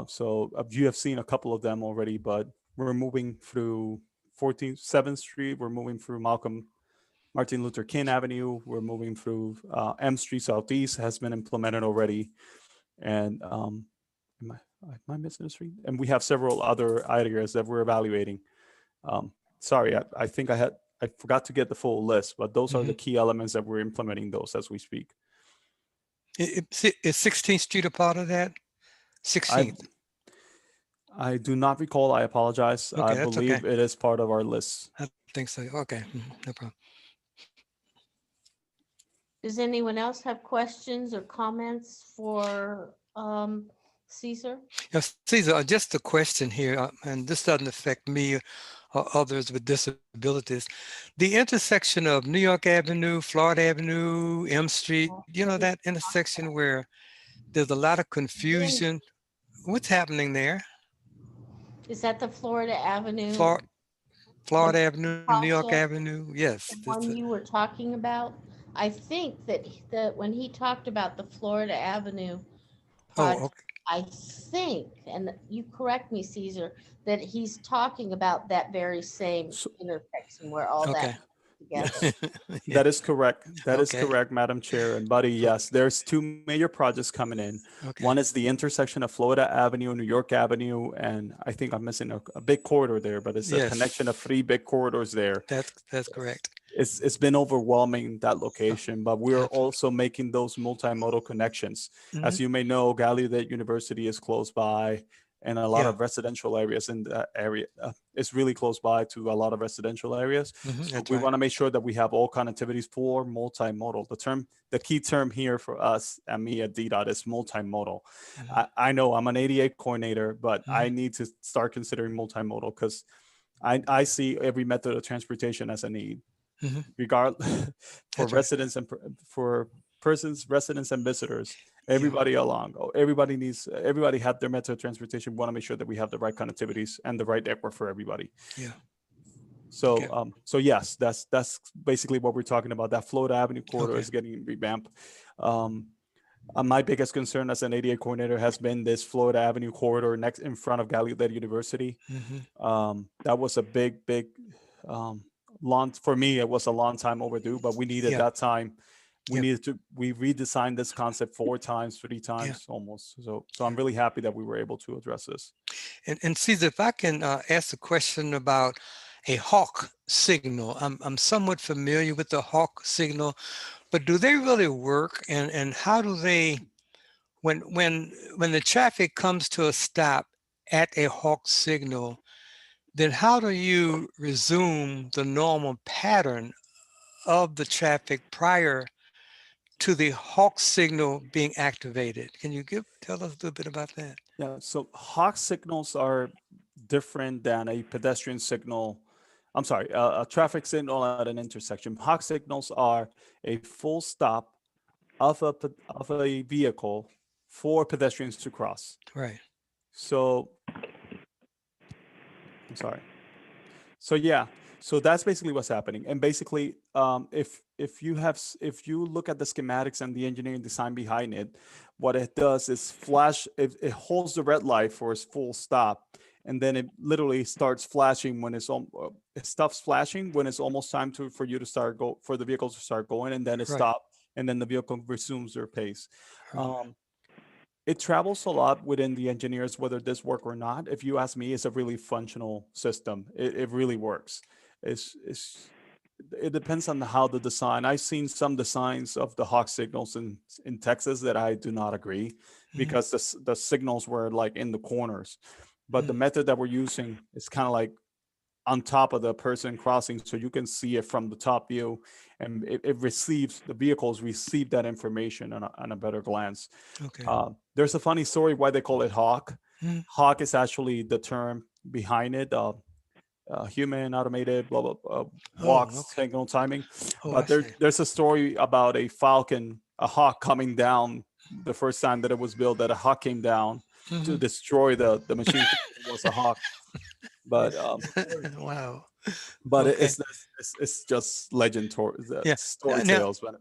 So you have seen a couple of them already, but we're moving through 7th Street. We're moving through Martin Luther King Avenue. We're moving through M Street Southeast has been implemented already. And am I missing a street? And we have several other areas that we're evaluating. Sorry, I think I forgot to get the full list, but those are the key elements that we're implementing those as we speak. Is 16th Street a part of that? 16th. I do not recall. I apologize. Okay, I that's believe okay. it is part of our list. I think so. Okay, no problem. Does anyone else have questions or comments for Caesar? Yes, Caesar, just a question here, and this doesn't affect me or others with disabilities. The intersection of New York Avenue, Florida Avenue, M Street, you know, that intersection where there's a lot of confusion. What's happening there? Is that the Florida Avenue? Florida Avenue, New York Tasha, Avenue, yes. the one you were talking about? I think that when he talked about the Florida Avenue project, okay. I think, and you correct me, Caesar, that he's talking about that very same intersection where all that together. That is correct. That is Okay. correct, Madam Chair and Buddy. Yes, there's two major projects coming in. Okay. One is the intersection of Florida Avenue, New York Avenue, and I think I'm missing a big corridor there, but it's a Yes. connection of 3 big corridors there. That's correct. It's been overwhelming, that location, but we're also making those multimodal connections. As you may know, Gallaudet University is close by, and a lot Yeah. of residential areas in that area. It's really close by to a lot of residential areas. So That's we right. want to make sure that we have all connectivities for multimodal. The key term here for us and me at DDOT is multimodal. I know I'm an ADA coordinator, but I need to start considering multimodal because I see every method of transportation as a need. Regardless for That's right. residents and for persons, residents and visitors, everybody along. Everybody have their method of transportation. We want to make sure that we have the right connectivities and the right network for everybody. Yeah. So, Okay. so yes, that's basically what we're talking about. That Florida Avenue corridor Okay. is getting revamped. My biggest concern as an ADA coordinator has been this Florida Avenue corridor next in front of Gallaudet University. That was a big for me, it was a long time overdue, but we needed that time. We redesigned this concept 3 times almost. So I'm really happy that we were able to address this. And Caesar, if I can ask a question about a hawk signal. I'm somewhat familiar with the hawk signal, but do they really work? And how do they, when the traffic comes to a stop at a hawk signal, then how do you resume the normal pattern of the traffic prior to the hawk signal being activated? Can you tell us a little bit about that? Yeah, so hawk signals are different than a pedestrian signal. I'm sorry, a traffic signal at an intersection. Hawk signals are a full stop of a vehicle for pedestrians to cross. Right. So I'm sorry. So yeah, so that's basically what's happening. And basically, if you look at the schematics and the engineering design behind it, what it does is flash. It holds the red light for its full stop, and then it literally starts flashing when it stops flashing when it's almost time for the vehicle to start going, and then it stops, and then the vehicle resumes their pace. It travels a lot within the engineers, whether this work or not. If you ask me, it's a really functional system. It really works. It depends on how the design. I've seen some designs of the hawk signals in Texas that I do not agree, because the signals were like in the corners. but the method that we're using is kind of like on top of the person crossing, so you can see it from the top view, and it receives, the vehicles receive that information on a better glance. Okay. There's a funny story why they call it Hawk. Mm. Hawk is actually the term behind it. Human, automated, blah, blah, walks, okay. signal timing. Oh, But I see. there's a story about a falcon, a hawk coming down the first time that it was built, that a hawk came down to Mhm. destroy the machine. It was a hawk. But Wow. but Okay. it's just legend Yeah. story Now, tales. But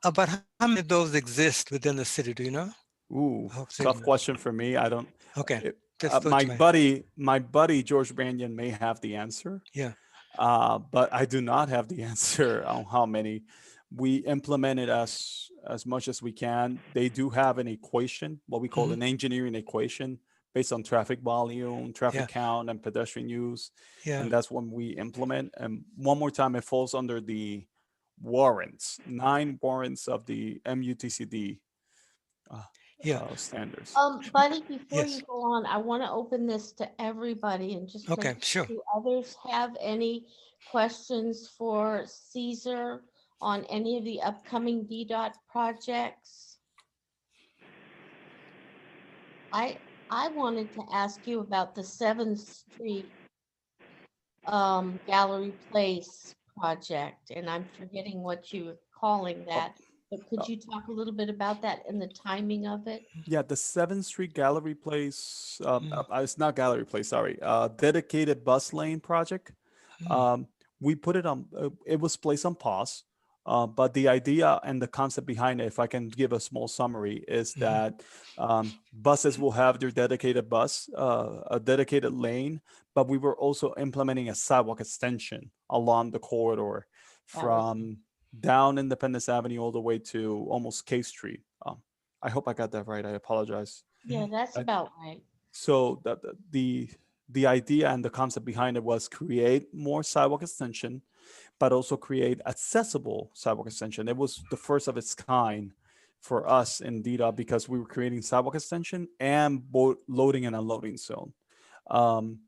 about how many of those exist within the city? Do you know? ooh, Hawk tough signal. question for me. I don't. Okay. It, Just thought you might. my buddy George Banyan may have the answer. Yeah. But I do not have the answer on how many. We implement it as much as we can. They do have an equation, what we call Mhm. an engineering equation, based on traffic volume, traffic Yeah. count, and pedestrian use, Yeah. and that's when we implement. And one more time, it falls under the warrants, 9 warrants of the MUTCD Yeah. standards. Buddy, before you Yes. go on, I want to open this to everybody and just Okay. make, Sure. do others have any questions for Caesar on any of the upcoming DDOT projects? I wanted to ask you about the 7th Street Gallery Place project, and I'm forgetting what you were calling that. But could you talk a little bit about that and the timing of it? Yeah, the 7th Street Gallery Place, Mm. it's not Gallery Place, sorry, dedicated bus lane project. Mm. We put it on, it was placed on pause, but the idea and the concept behind it, if I can give a small summary, is Mhm. that buses will have their dedicated bus, a dedicated lane, but we were also implementing a sidewalk extension along the corridor That was, from down Independence Avenue all the way to almost K Street. I hope I got that right. I apologize. yeah, that's I- about right. So the idea and the concept behind it was create more sidewalk extension, but also create accessible sidewalk extension. It was the first of its kind for us in DDOT because we were creating sidewalk extension and both loading and unloading zone. Um,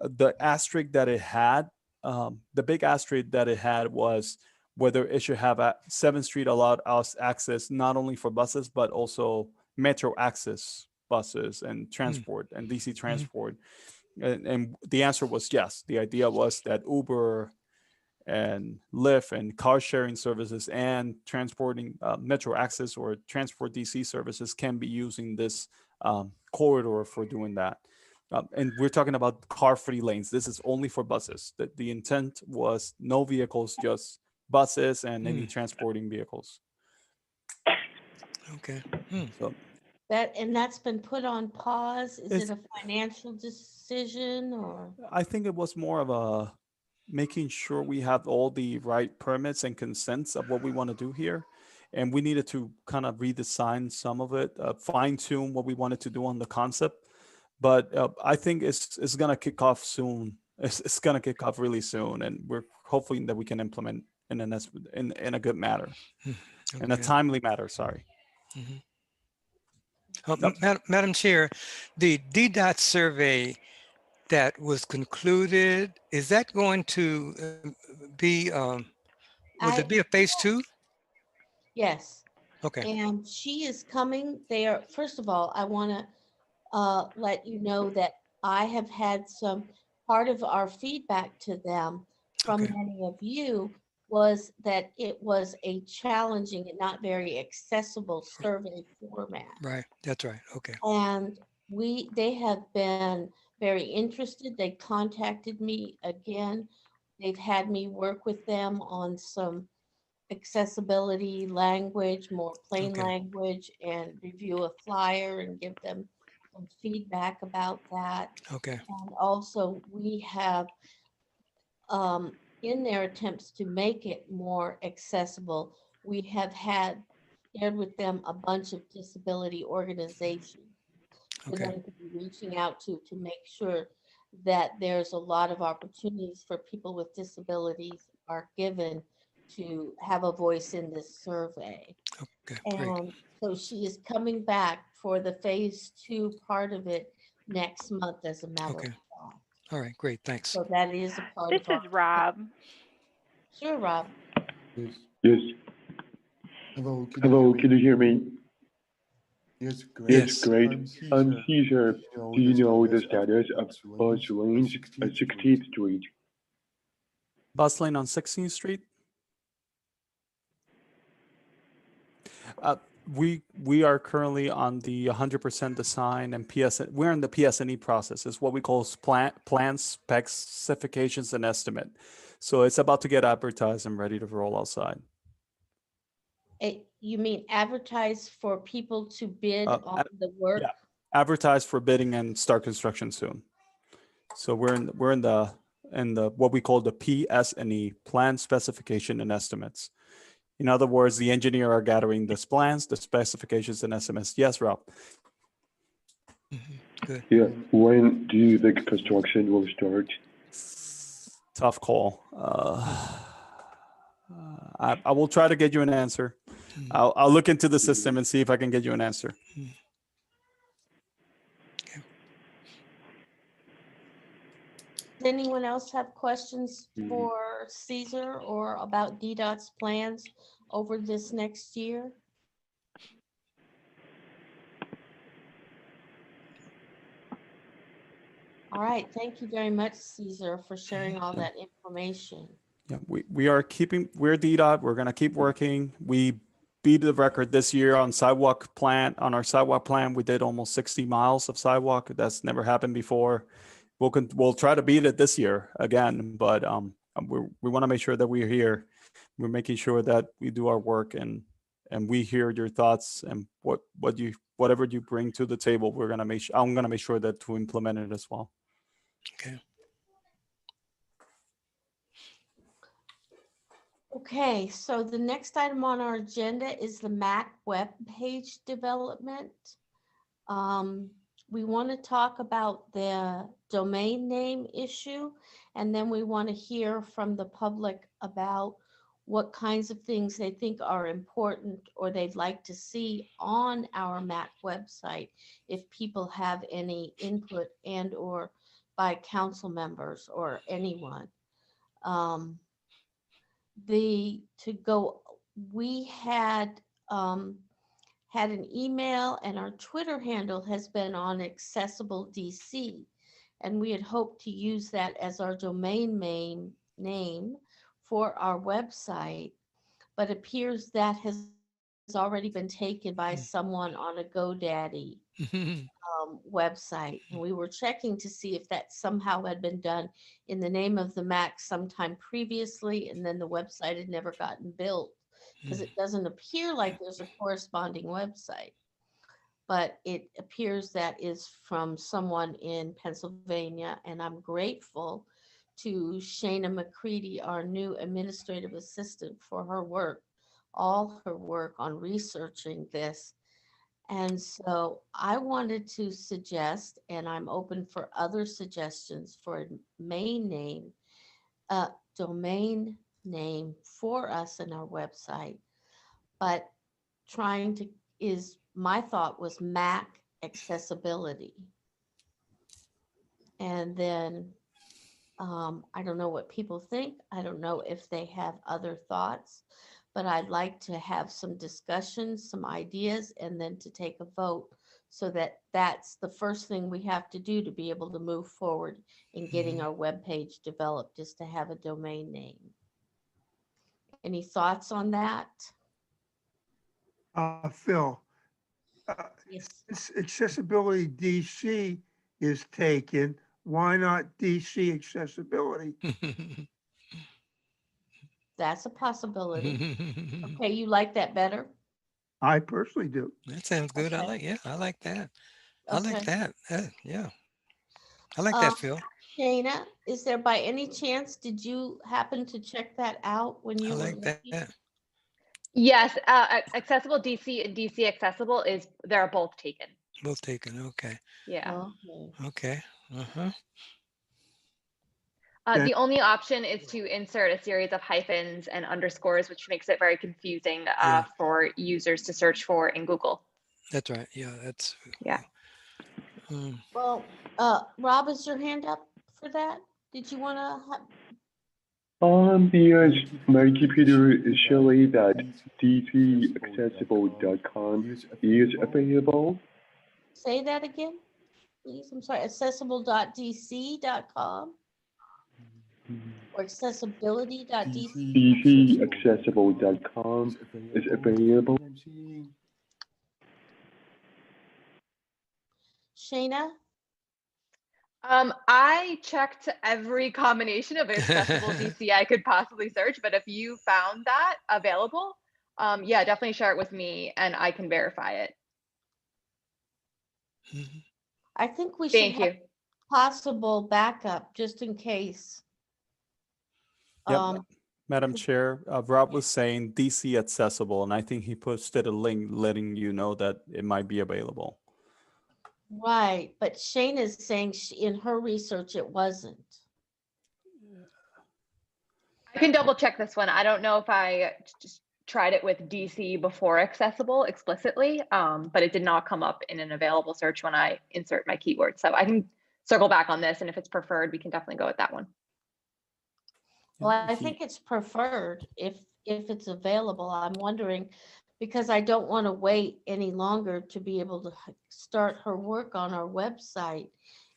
the asterisk that it had, the big asterisk that it had was whether it should have a 7th Street allowed us access not only for buses, but also metro access buses and transport and DC transport. And the answer was yes. The idea was that Uber and Lyft and car sharing services and transporting metro access or transport DC services can be using this corridor for doing that. And we're talking about car-free lanes. This is only for buses. The intent was no vehicles, just buses and any transporting vehicles. Okay. Mm. So That's been put on pause. Is It's- it a financial decision or? I think it was more of a making sure we have all the right permits and consents of what we want to do here. And we needed to kind of redesign some of it, fine tune what we wanted to do on the concept. But I think it's going to kick off soon. It's going to kick off really soon. And we're hoping that we can implement in a good manner, in a Okay. timely manner, sorry. Mhm. Yep. Madam Chair, the DDOT survey that was concluded, is that going to be, will there be a phase 2? Yes. Okay. And she is coming there. First of all, I want to let you know that I have had part of our feedback to them from Okay. many of you was that it was a challenging and not very accessible survey format. Right. That's right. Okay. And they have been very interested. They contacted me again. They've had me work with them on some accessibility language, more plain Okay. language, and review a flyer and give them some feedback about that. Okay. And also, we have, in their attempts to make it more accessible, we have shared with them a bunch of disability organizations for Okay. them to be reaching out to make sure that there's a lot of opportunities for people with disabilities are given to have a voice in this survey. Okay. Great. And so she is coming back for the phase 2 part of it next month as a matter of Okay. fact. All right, great, thanks. So that is a part This of our. is Rob. Sure, Rob. Yes. Yes. Hello, can Hello, you can hear you hear me? me? Yes, great. Yes, great. I'm I'm Caesar. Caesar. Do Do you you know know the the status status of of bus bus lanes lanes at at 16th 16th Street? Street? Bus lane on 16th Street. We are currently on the 100% design and we're in the PSNE process. It's what we call plan specs, specifications, and estimate. So it's about to get advertised and ready to roll outside. You mean advertise for people to bid on the work? Yeah, advertised for bidding and start construction soon. So we're in the what we call the PSNE, plan specification and estimates. In other words, the engineer are gathering the plans, the specifications, and estimates. Yes, Rob. Good. Yeah. When do you think construction will start? Tough call. I will try to get you an answer. I'll look into the system and see if I can get you an answer. Does anyone else have questions for Caesar or about DDOT's plans over this next year? All right, thank you very much, Caesar, for sharing all that information. Yeah, we're DDOT. We're gonna keep working. We beat the record this year on sidewalk plan. On our sidewalk plan, we did almost 60 miles of sidewalk. That's never happened before. We'll try to beat it this year again, but we want to make sure that we're here. We're making sure that we do our work and we hear your thoughts and whatever you bring to the table. I'm gonna make sure that to implement it as well. Okay. Okay, so the next item on our agenda is the MAAC web page development. We want to talk about the domain name issue, and then we want to hear from the public about what kinds of things they think are important or they'd like to see on our MAAC website if people have any input and or by council members or anyone. We had an email, and our Twitter handle has been on Accessible DC, and we had hoped to use that as our domain name for our website, but appears that has already been taken by someone on a GoDaddy website, and we were checking to see if that somehow had been done in the name of the MAAC sometime previously, and then the website had never gotten built because it doesn't appear like there's a corresponding website, but it appears that is from someone in Pennsylvania, and I'm grateful to Shana McCready, our new administrative assistant, for her work, all her work on researching this. And so I wanted to suggest, and I'm open for other suggestions for a domain name for us in our website, but my thought was MAAC accessibility. And then I don't know what people think. I don't know if they have other thoughts, but I'd like to have some discussions, some ideas, and then to take a vote so that that's the first thing we have to do to be able to move forward in getting our webpage developed, is to have a domain name. Any thoughts on that? Phil, Yes. Accessibility DC is taken. Why not DC accessibility? That's a possibility. Okay, you like that better? I personally do. That sounds good. Okay. I like that. I like Okay. that. Yeah. I like that, Phil. Shana, is there by any chance, did you happen to check that out when you I were like that. looking? Yes, accessible DC and DC accessible they're both taken. Both taken. Okay. Yeah. Okay. Uh-huh. The only option is to insert a series of hyphens and underscores, which makes it very confusing for users to search for in Google. That's right. Yeah, Yeah. Well, Rob, is your hand up for that? Did you want to? Yes, my computer is showing that dcaccessible.com is available. Say that again, please. I'm sorry, accessible.dc.com or accessibility.dc. dcaccessible.com is available. Shayna? I checked every combination of accessible DC I could possibly search, but if you found that available, yeah, definitely share it with me and I can verify it. I think we should Thank have you. possible backup just in case. Yep. Madam Chair, Rob was saying DC accessible, and I think he posted a link letting you know that it might be available. Right, but Shayna is saying in her research it wasn't. I can double check this one. I don't know if I just tried it with DC before accessible explicitly, but it did not come up in an available search when I insert my keyword. So I can circle back on this, and if it's preferred, we can definitely go with that one. Well, I think it's preferred if it's available. I'm wondering, because I don't want to wait any longer to be able to start her work on our website.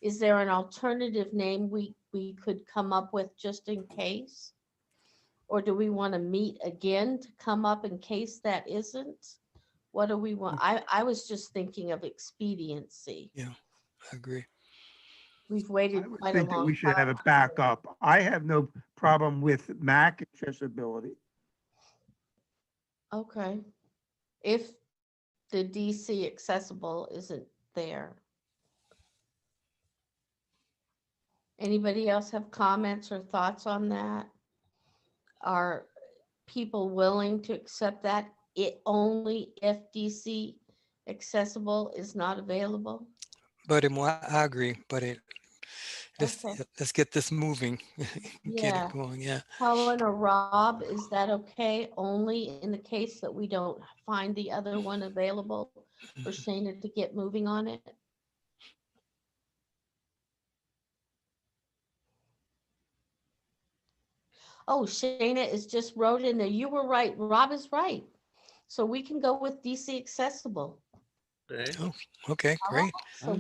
Is there an alternative name we could come up with just in case? Or do we want to meet again to come up in case that isn't? What do we want? I was just thinking of expediency. Yeah, I agree. We've waited I would quite a think that long we should have time. a backup. I have no problem with MAAC accessibility. Okay. If the DC accessible isn't there. Anybody else have comments or thoughts on that? Are people willing to accept that it only if DC accessible is not available? But I agree, but Okay. let's get this moving, get Yeah. it going, yeah. Helen or Rob, is that okay? Only in the case that we don't find the other one available for Shayna to get moving on it? Oh, Shayna is just wrote in there. You were right. Rob is right. So we can go with DC accessible. Okay. Oh, okay, great. So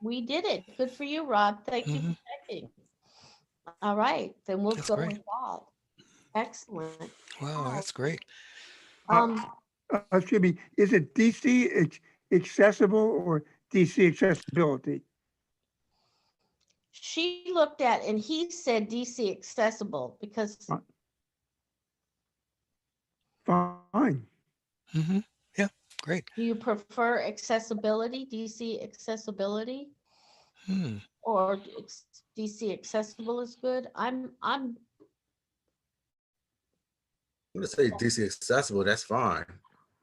we did it. Good for you, Rob. Thank you for checking. All right, then we'll That's go great. with that. Excellent. Wow, that's great. Excuse me, is it DC accessible or DC accessibility? She looked at and he said DC accessible because. Fine. Yeah, great. Do you prefer accessibility, DC accessibility? Or DC accessible is good? I'm gonna say DC accessible. That's fine.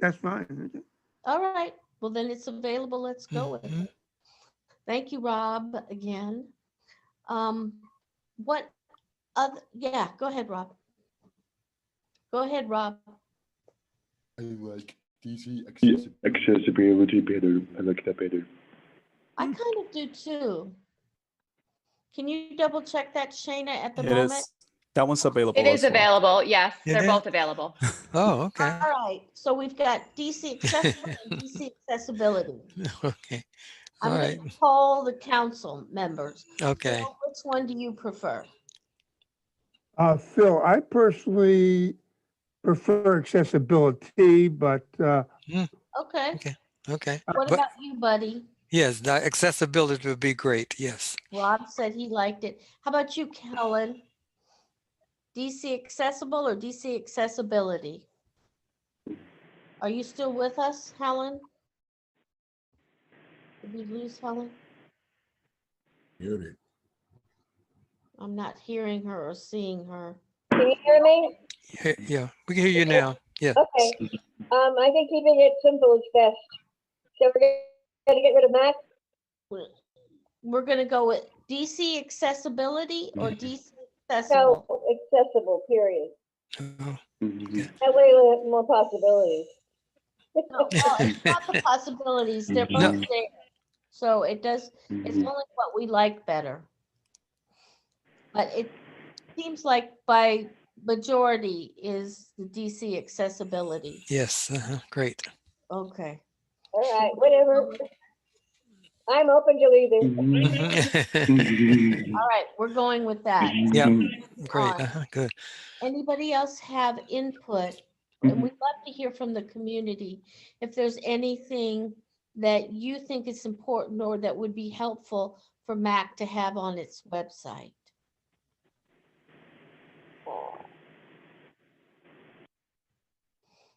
That's fine. all right. Well, then it's available. Let's go with it. Thank you, Rob, again. What other, yeah, go ahead, Rob. Go ahead, Rob. I like DC Accessibility better. I like that better. I kind of do too. Can you double check that, Shayna, at the It moment? is. That one's available. It is as well. available. Yes, It they're is? both available. Oh, okay. All right. So we've got DC accessible and DC accessibility. Okay. I'm All going right. to poll the council members. Okay. Phil, which one do you prefer? Phil, I personally prefer accessibility, but Okay. Okay. What about you, buddy? Yes, the accessibility would be great. Yes. Rob said he liked it. How about you, Helen? DC accessible or DC accessibility? Are you still with us, Helen? Did we lose Helen? Muted. I'm not hearing her or seeing her. Can you hear me? Yeah, we can hear you now. Yeah. Okay. I think keeping it simple is best. So we're going to get rid of MAAC? We're going to go with DC accessibility or DC accessible? No, accessible, period. Oh, That way we'll have more possibilities. No, it's not the possibilities. They're both there. So it does, it's Mhm. only what we like better. But it seems like by majority is the DC accessibility. Yes, great. Okay. All right, whatever. I'm open to either. All right, we're going with that. Yep, great. On. Good. Anybody else have input? And we'd love to hear from the community. If there's anything that you think is important or that would be helpful for MAAC to have on its website.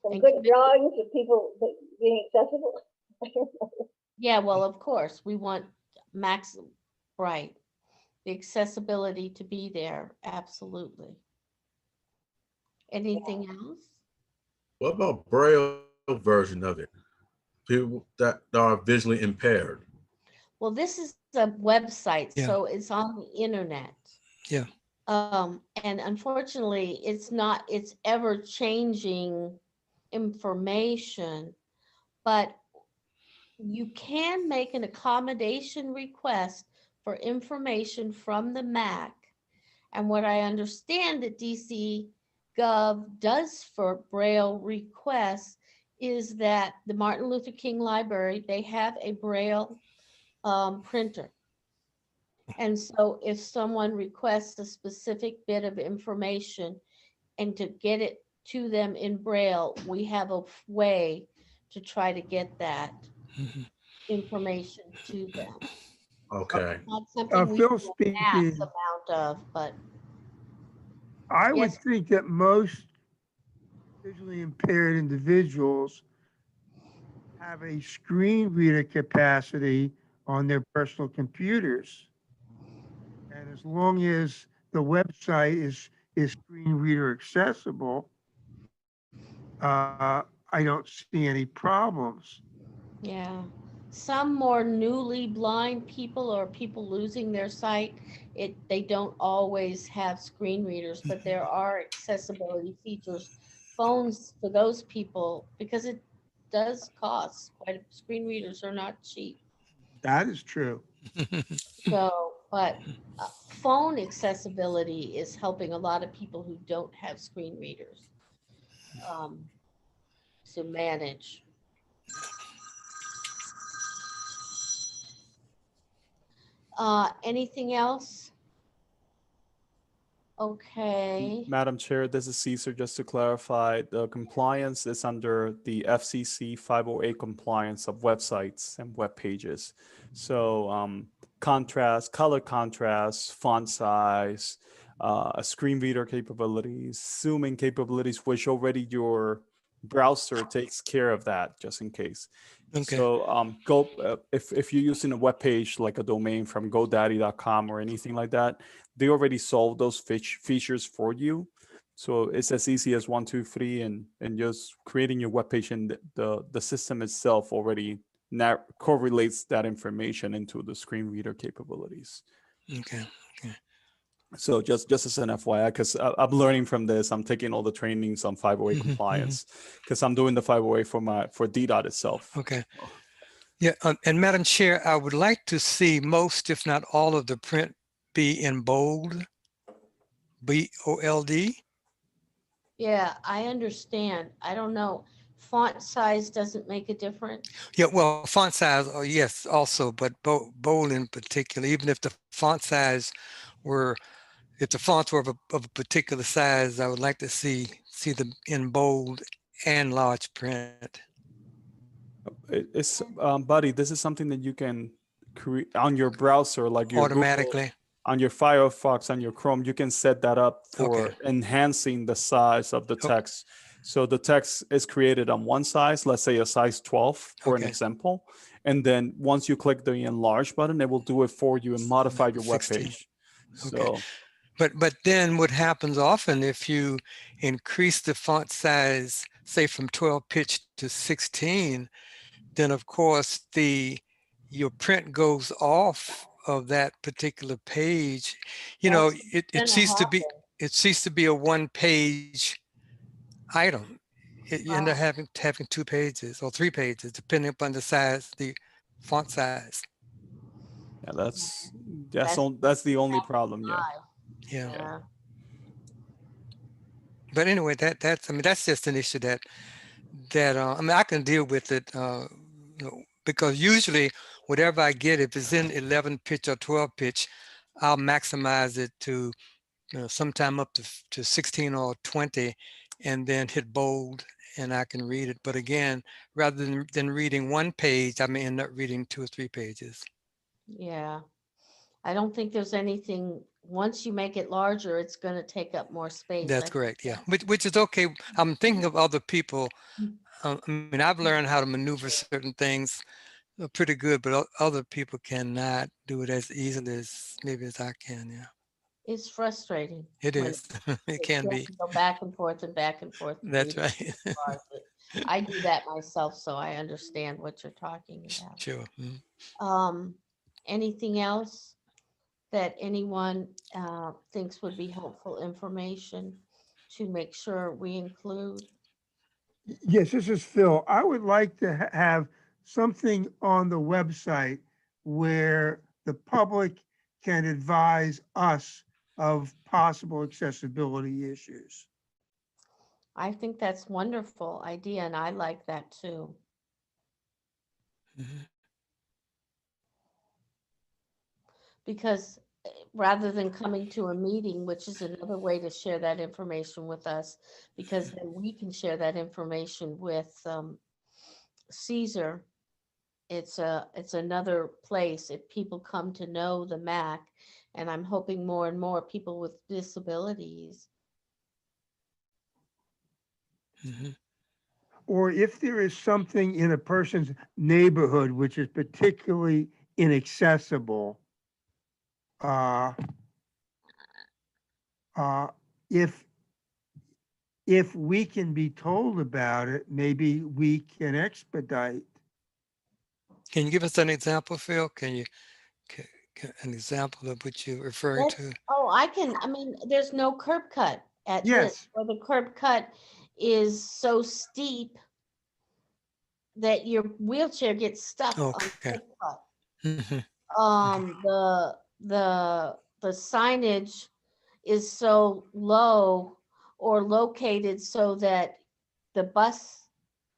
Some good drawings of people being accessible. Yeah, well, of course, we want MAAC's, right, the accessibility to be there, absolutely. Anything else? What about Braille version of it? People that are visually impaired. Well, this is a website, Yeah. so it's on the internet. Yeah. And unfortunately, it's ever changing information, but you can make an accommodation request for information from the MAAC. And what I understand that DC Gov does for Braille requests is that the Martin Luther King Library, they have a Braille printer. And so if someone requests a specific bit of information and to get it to them in Braille, we have a way to try to get that information to them. Okay. Not something we Phil do a mass speaking, amount of, but I would yes, think that most visually impaired individuals have a screen reader capacity on their personal computers. And as long as the website is screen reader accessible, I don't see any problems. yeah. Some more newly blind people or people losing their sight, they don't always have screen readers, but there are accessibility features, phones for those people, because it does cost quite, screen readers are not cheap. That is true. So, but phone accessibility is helping a lot of people who don't have screen readers to manage. Anything else? Okay. Madam Chair, this is Caesar. Just to clarify, the compliance is under the FCC 508 compliance of websites and web pages. So contrast, color contrast, font size, screen reader capabilities, zooming capabilities, which already your browser takes care of that, just in case. Okay. So if you're using a web page like a domain from GoDaddy.com or anything like that, they already solve those features for you. So it's as easy as 1, 2, 3, and just creating your web page, and the system itself already correlates that information into the screen reader capabilities. Okay. Okay. So just as an FYI, because I'm learning from this, I'm taking all the trainings on 508 compliance, because I'm doing the 508 for DDOT itself. Okay. Yeah, and Madam Chair, I would like to see most, if not all, of the print be in bold, BOLD. Yeah, I understand. I don't know. Font size doesn't make a difference. Yeah, well, font size, oh yes, also, but bold in particular, even if the font size were, if the fonts were of a particular size, I would like to see them in bold and large print. It's buddy, this is something that you can create on your browser, like your Automatically. Google, on your Firefox, on your Chrome. You can set that up for enhancing the size of the text. So the text is created on one size, let's say a size 12 for an example. And then once you click the enlarge button, it will do it for you and modify your web 16. page. Okay. So, but then what happens often if you increase the font size, say from 12 pitch to 16, then of course your print goes off of that particular page. You know, it ceased to be a one-page item. You end up having 2 pages or 3 pages, depending upon the size, the font size. Yeah, that's That's that's the only problem. Yeah. Yeah. Yeah. But anyway, that's I mean that's just an issue that I mean I can deal with it, you know, because usually whatever I get, if it's in 11 pitch or 12 pitch, I'll maximize it to sometime up to 16 or 20, and then hit bold, and I can read it. But again, rather than reading one page, I may end up reading 2 or 3 pages. Yeah. I don't think there's anything, once you make it larger, it's going to take up more space. That's correct. Yeah, which is okay. I'm thinking of other people. I mean, I've learned how to maneuver certain things pretty good, but other people cannot do it as easily as maybe as I can. Yeah, It's frustrating. it when is. It can you have be. to go back and forth and back and forth. to That's read right. it. I do that myself, so I understand what you're talking about. Sure. Anything else that anyone thinks would be helpful information to make sure we include? Yes, this is Phil. I would like to have something on the website where the public can advise us of possible accessibility issues. I think that's a wonderful idea, and I like that too. Because rather than coming to a meeting, which is another way to share that information with us, because then we can share that information with Caesar. It's another place if people come to know the MAAC, and I'm hoping more and more people with disabilities. Or if there is something in a person's neighborhood which is particularly inaccessible, if we can be told about it, maybe we can expedite. Can you give us an example, Phil? Can you an example of what you're referring to? Oh, I mean, there's no curb cut at this, Yes. or the curb cut is so steep that your wheelchair gets stuck on the Okay. curb cut. The signage is so low or located so that the bus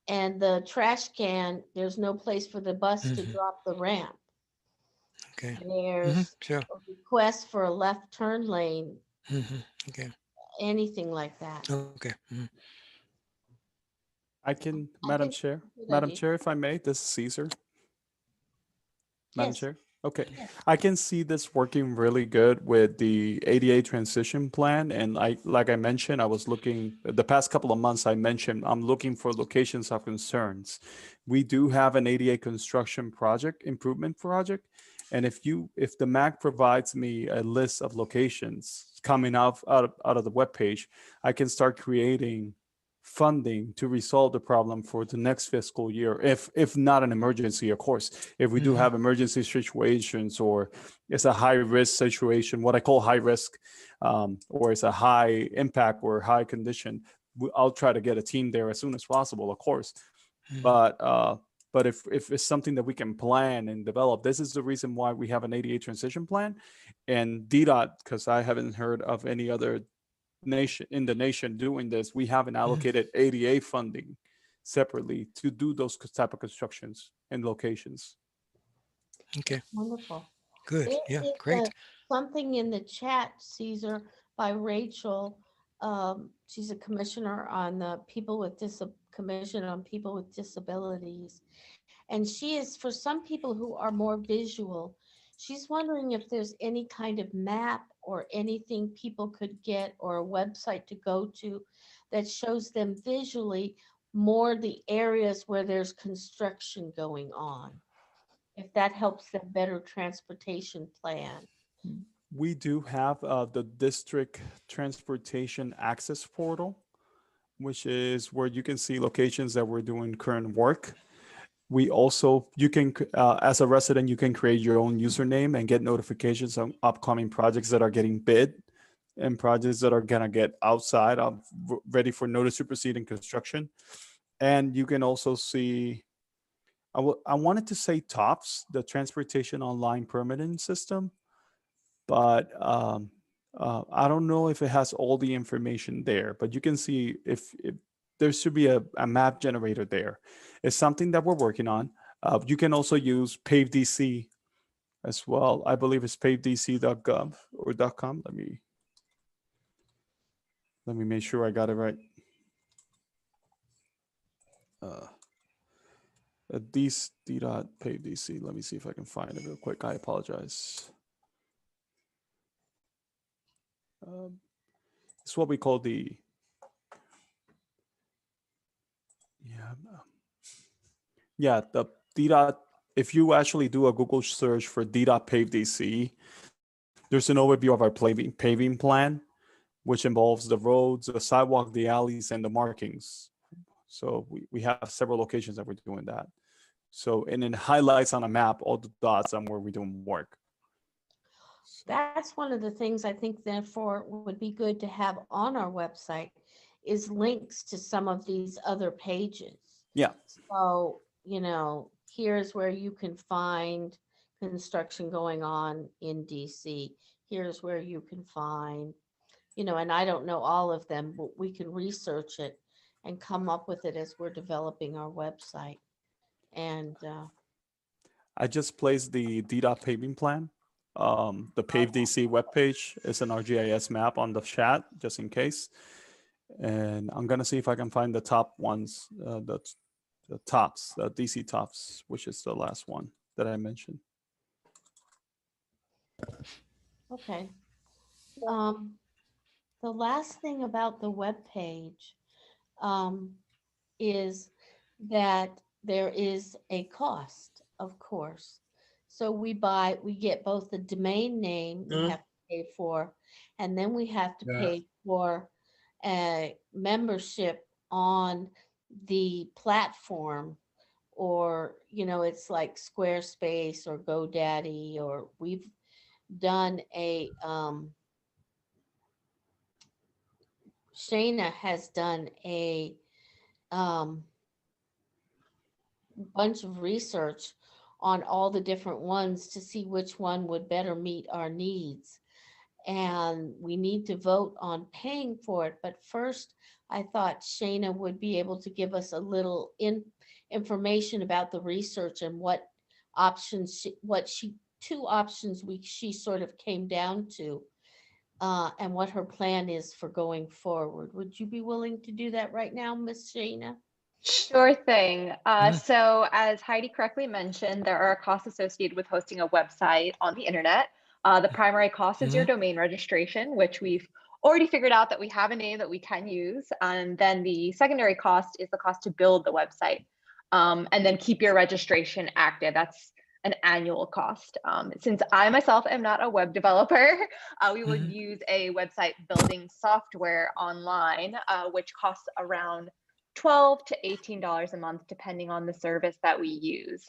and the trash can, there's no place for the bus to drop the ramp. Okay. There's Sure. a request for a left turn lane, Okay. anything like that. Okay. I can, I Madam think Chair, that's a good Madam idea. Chair, if I may, this is Caesar. Madam Yes. Chair? Okay, I can see this working really good with the ADA transition plan. And like I mentioned, I was looking, the past couple of months, I mentioned I'm looking for locations of concerns. We do have an ADA construction project, improvement project. And if the MAAC provides me a list of locations coming out of the webpage, I can start creating funding to resolve the problem for the next fiscal year, if not an emergency, of course. If we do have emergency situations, or it's a high risk situation, what I call high risk, or it's a high impact or high condition, I'll try to get a team there as soon as possible, of course. But if it's something that we can plan and develop, this is the reason why we have an ADA transition plan. And DDOT, because I haven't heard of any other nation doing this, we haven't allocated ADA funding separately to do those type of constructions and locations. Okay. Wonderful. Good. There Yeah. is Great. something in the chat, Caesar, by Rachel. She's a commissioner on the Commission on People with Disabilities. And she is, for some people who are more visual, she's wondering if there's any kind of map or anything people could get, or a website to go to that shows them visually more the areas where there's construction going on, if that helps them better transportation plan. We do have the district transportation access portal, which is where you can see locations that we're doing current work. We also, you can, as a resident, you can create your own username and get notifications on upcoming projects that are getting bid and projects that are gonna get outside of ready for notice to proceed in construction. And you can also see I wanted to say TOPS, the Transportation Online Permitting System, but I don't know if it has all the information there. But you can see if there should be a map generator there. It's something that we're working on. You can also use PaveDC as well. I believe it's pavedc.gov or .com. Let me make sure I got it right. D.PaveDC. Let me see if I can find it real quick. I apologize. It's what we call the the D. If you actually do a Google search for D.PaveDC, there's an overview of our paving plan, which involves the roads, the sidewalk, the alleys, and the markings. So we have several locations that we're doing that. So, and it highlights on a map all the dots on where we're doing work. That's one of the things I think therefore would be good to have on our website is links to some of these other pages. Yeah. So, here's where you can find construction going on in DC. Here's where you can find, and I don't know all of them, but we can research it and come up with it as we're developing our website. And I just placed the D.dot paving plan. The PaveDC webpage is an ArcGIS map on the chat, just in case. And I'm gonna see if I can find the top ones, the tops, the DC tops, which is the last one that I mentioned. okay. The last thing about the web page is that there is a cost, of course. So we get both the domain name we have to pay for, and then we have to pay for a membership on the platform, or it's like Squarespace or GoDaddy, or we've done a Shayna has done a bunch of research on all the different ones to see which one would better meet our needs. And we need to vote on paying for it. But first, I thought Shayna would be able to give us a little information about the research and what options, two options she sort of came down to, and what her plan is for going forward. Would you be willing to do that right now, Miss Shayna? Sure thing. So as Heidi correctly mentioned, there are costs associated with hosting a website on the internet. The primary cost is your domain registration, which we've already figured out that we have a name that we can use. And then the secondary cost is the cost to build the website, and then keep your registration active. That's an annual cost. Since I myself am not a web developer, we would use a website building software online, which costs around $12 to $18 a month, depending on the service that we use.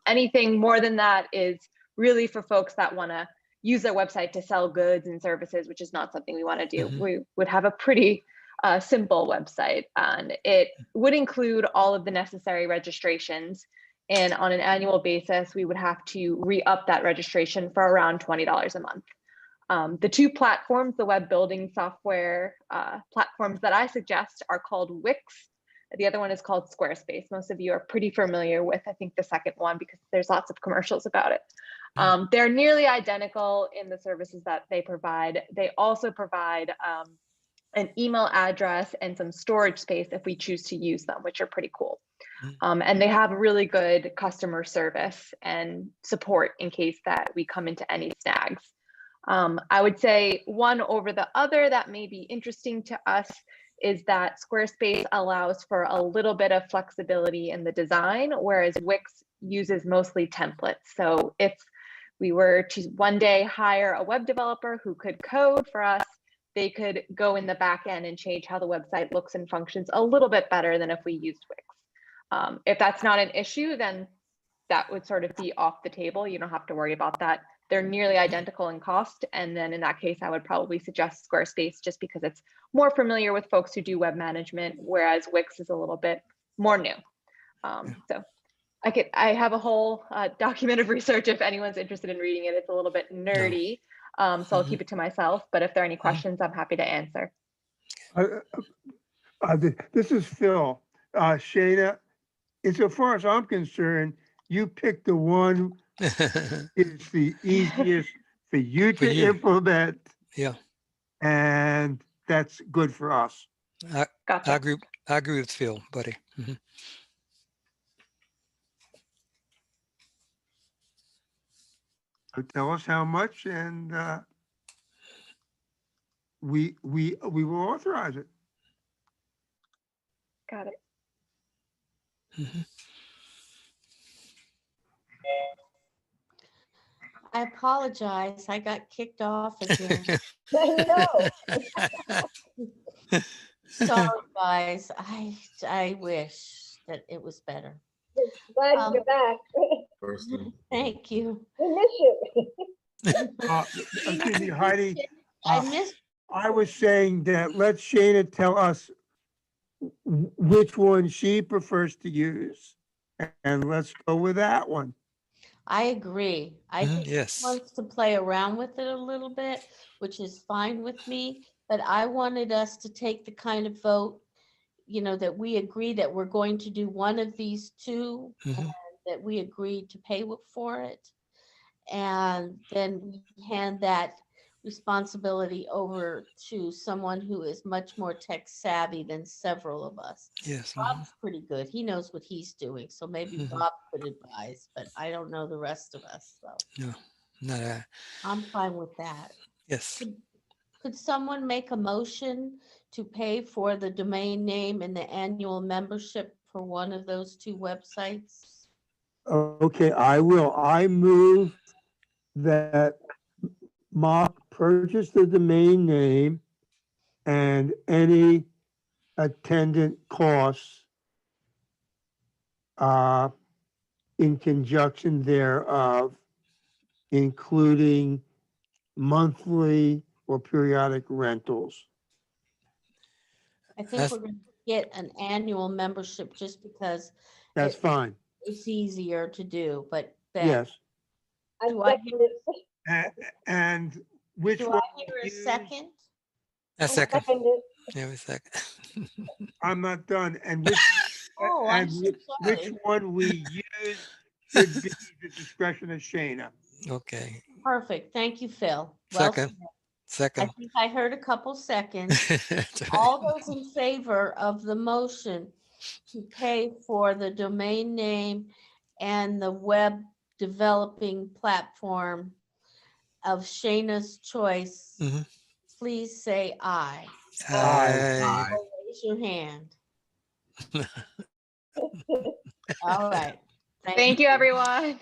Anything more than that is really for folks that want to use their website to sell goods and services, which is not something we want to do. We would have a pretty simple website, and it would include all of the necessary registrations. And on an annual basis, we would have to re-up that registration for around $20 a month. The two platforms, the web building software platforms that I suggest are called Wix. The other one is called Squarespace. Most of you are pretty familiar with, I think, the second one because there's lots of commercials about it. They're nearly identical in the services that they provide. They also provide an email address and some storage space if we choose to use them, which are pretty cool. And they have really good customer service and support in case that we come into any snags. I would say one over the other that may be interesting to us is that Squarespace allows for a little bit of flexibility in the design, whereas Wix uses mostly templates. So if we were to one day hire a web developer who could code for us, they could go in the back end and change how the website looks and functions a little bit better than if we used Wix. If that's not an issue, then that would sort of be off the table. You don't have to worry about that. They're nearly identical in cost. And then in that case, I would probably suggest Squarespace just because it's more familiar with folks who do web management, whereas Wix is a little bit more new. So I have a whole document of research if anyone's interested in reading it. It's a little bit nerdy, so I'll keep it to myself. But if there are any questions, I'm happy to answer. This is Phil. Shana, insofar as I'm concerned, you picked the one is the easiest for you For to you. implement, Yeah, and that's good for us. I Gotcha. agree with Phil, buddy. Mhm. So tell us how much, and we will authorize it. Got it. Mhm. I apologize. I got kicked off again. I know. Sorry, guys. I wish that it was better. Glad you're back. Thank you. We miss you. Excuse me, Heidi. I missed. I was saying that let Shana tell us which one she prefers to use, and let's go with that one. I agree. I think yes. he wants to play around with it a little bit, which is fine with me. But I wanted us to take the kind of vote, that we agree that we're going to do one of these two, and that we agreed to pay for it. And then we hand that responsibility over to someone who is much more tech savvy than several of us. Yes. Rob's pretty good. He knows what he's doing. So maybe Rob could advise, but I don't know the rest of us. So No, not I'm fine with that. yes. Could someone make a motion to pay for the domain name and the annual membership for one of those two websites? Okay, I will. I move that MAAC purchase the domain name and any attendant costs in conjunction thereof, including monthly or periodic rentals. I think we're going to get an annual membership just because That's fine. it's easier to do, but Yes. do I hear, And which do one? I hear a second? A second. Second it. Yeah, a second. I'm not done. And which, Oh, I'm so which sorry. one we use should be the discretion of Shana. Okay. Perfect. Thank you, Phil. Second. Said. I Second. think I heard a couple seconds. All those in favor of the motion to pay for the domain name and the web developing platform of Shana's choice, please say aye. Aye. Or raise your hand. All right. Thank you, everyone.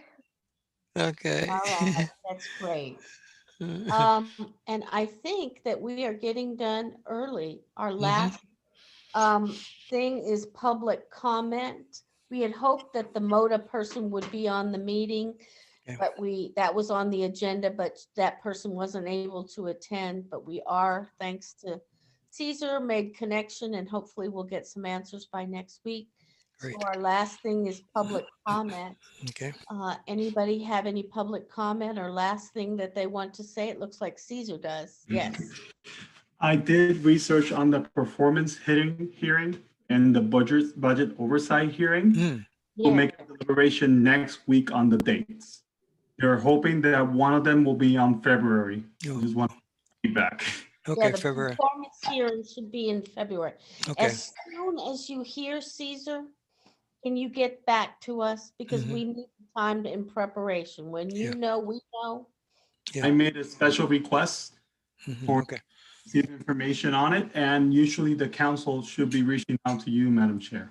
Okay. All right, that's great. And I think that we are getting done early. Our last thing is public comment. We had hoped that the MODA person would be on the meeting, but that was on the agenda, but that person wasn't able to attend. But we are, thanks to Caesar, made connection, and hopefully we'll get some answers by next week. Great. So our last thing is public comment. Okay. Anybody have any public comment or last thing that they want to say? It looks like Caesar does. Yes. I did research on the performance hearing and the budget oversight hearing. We'll make a deliberation next week on the dates. They're hoping that one of them will be on February. Just want feedback. Okay, the February. performance hearing should be in February. Okay. As soon as you hear Caesar, can you get back to us? Because we need time in preparation. When you know, we know. I made a special request for receive information on it, and usually the council should be reaching out to you, Madam Chair.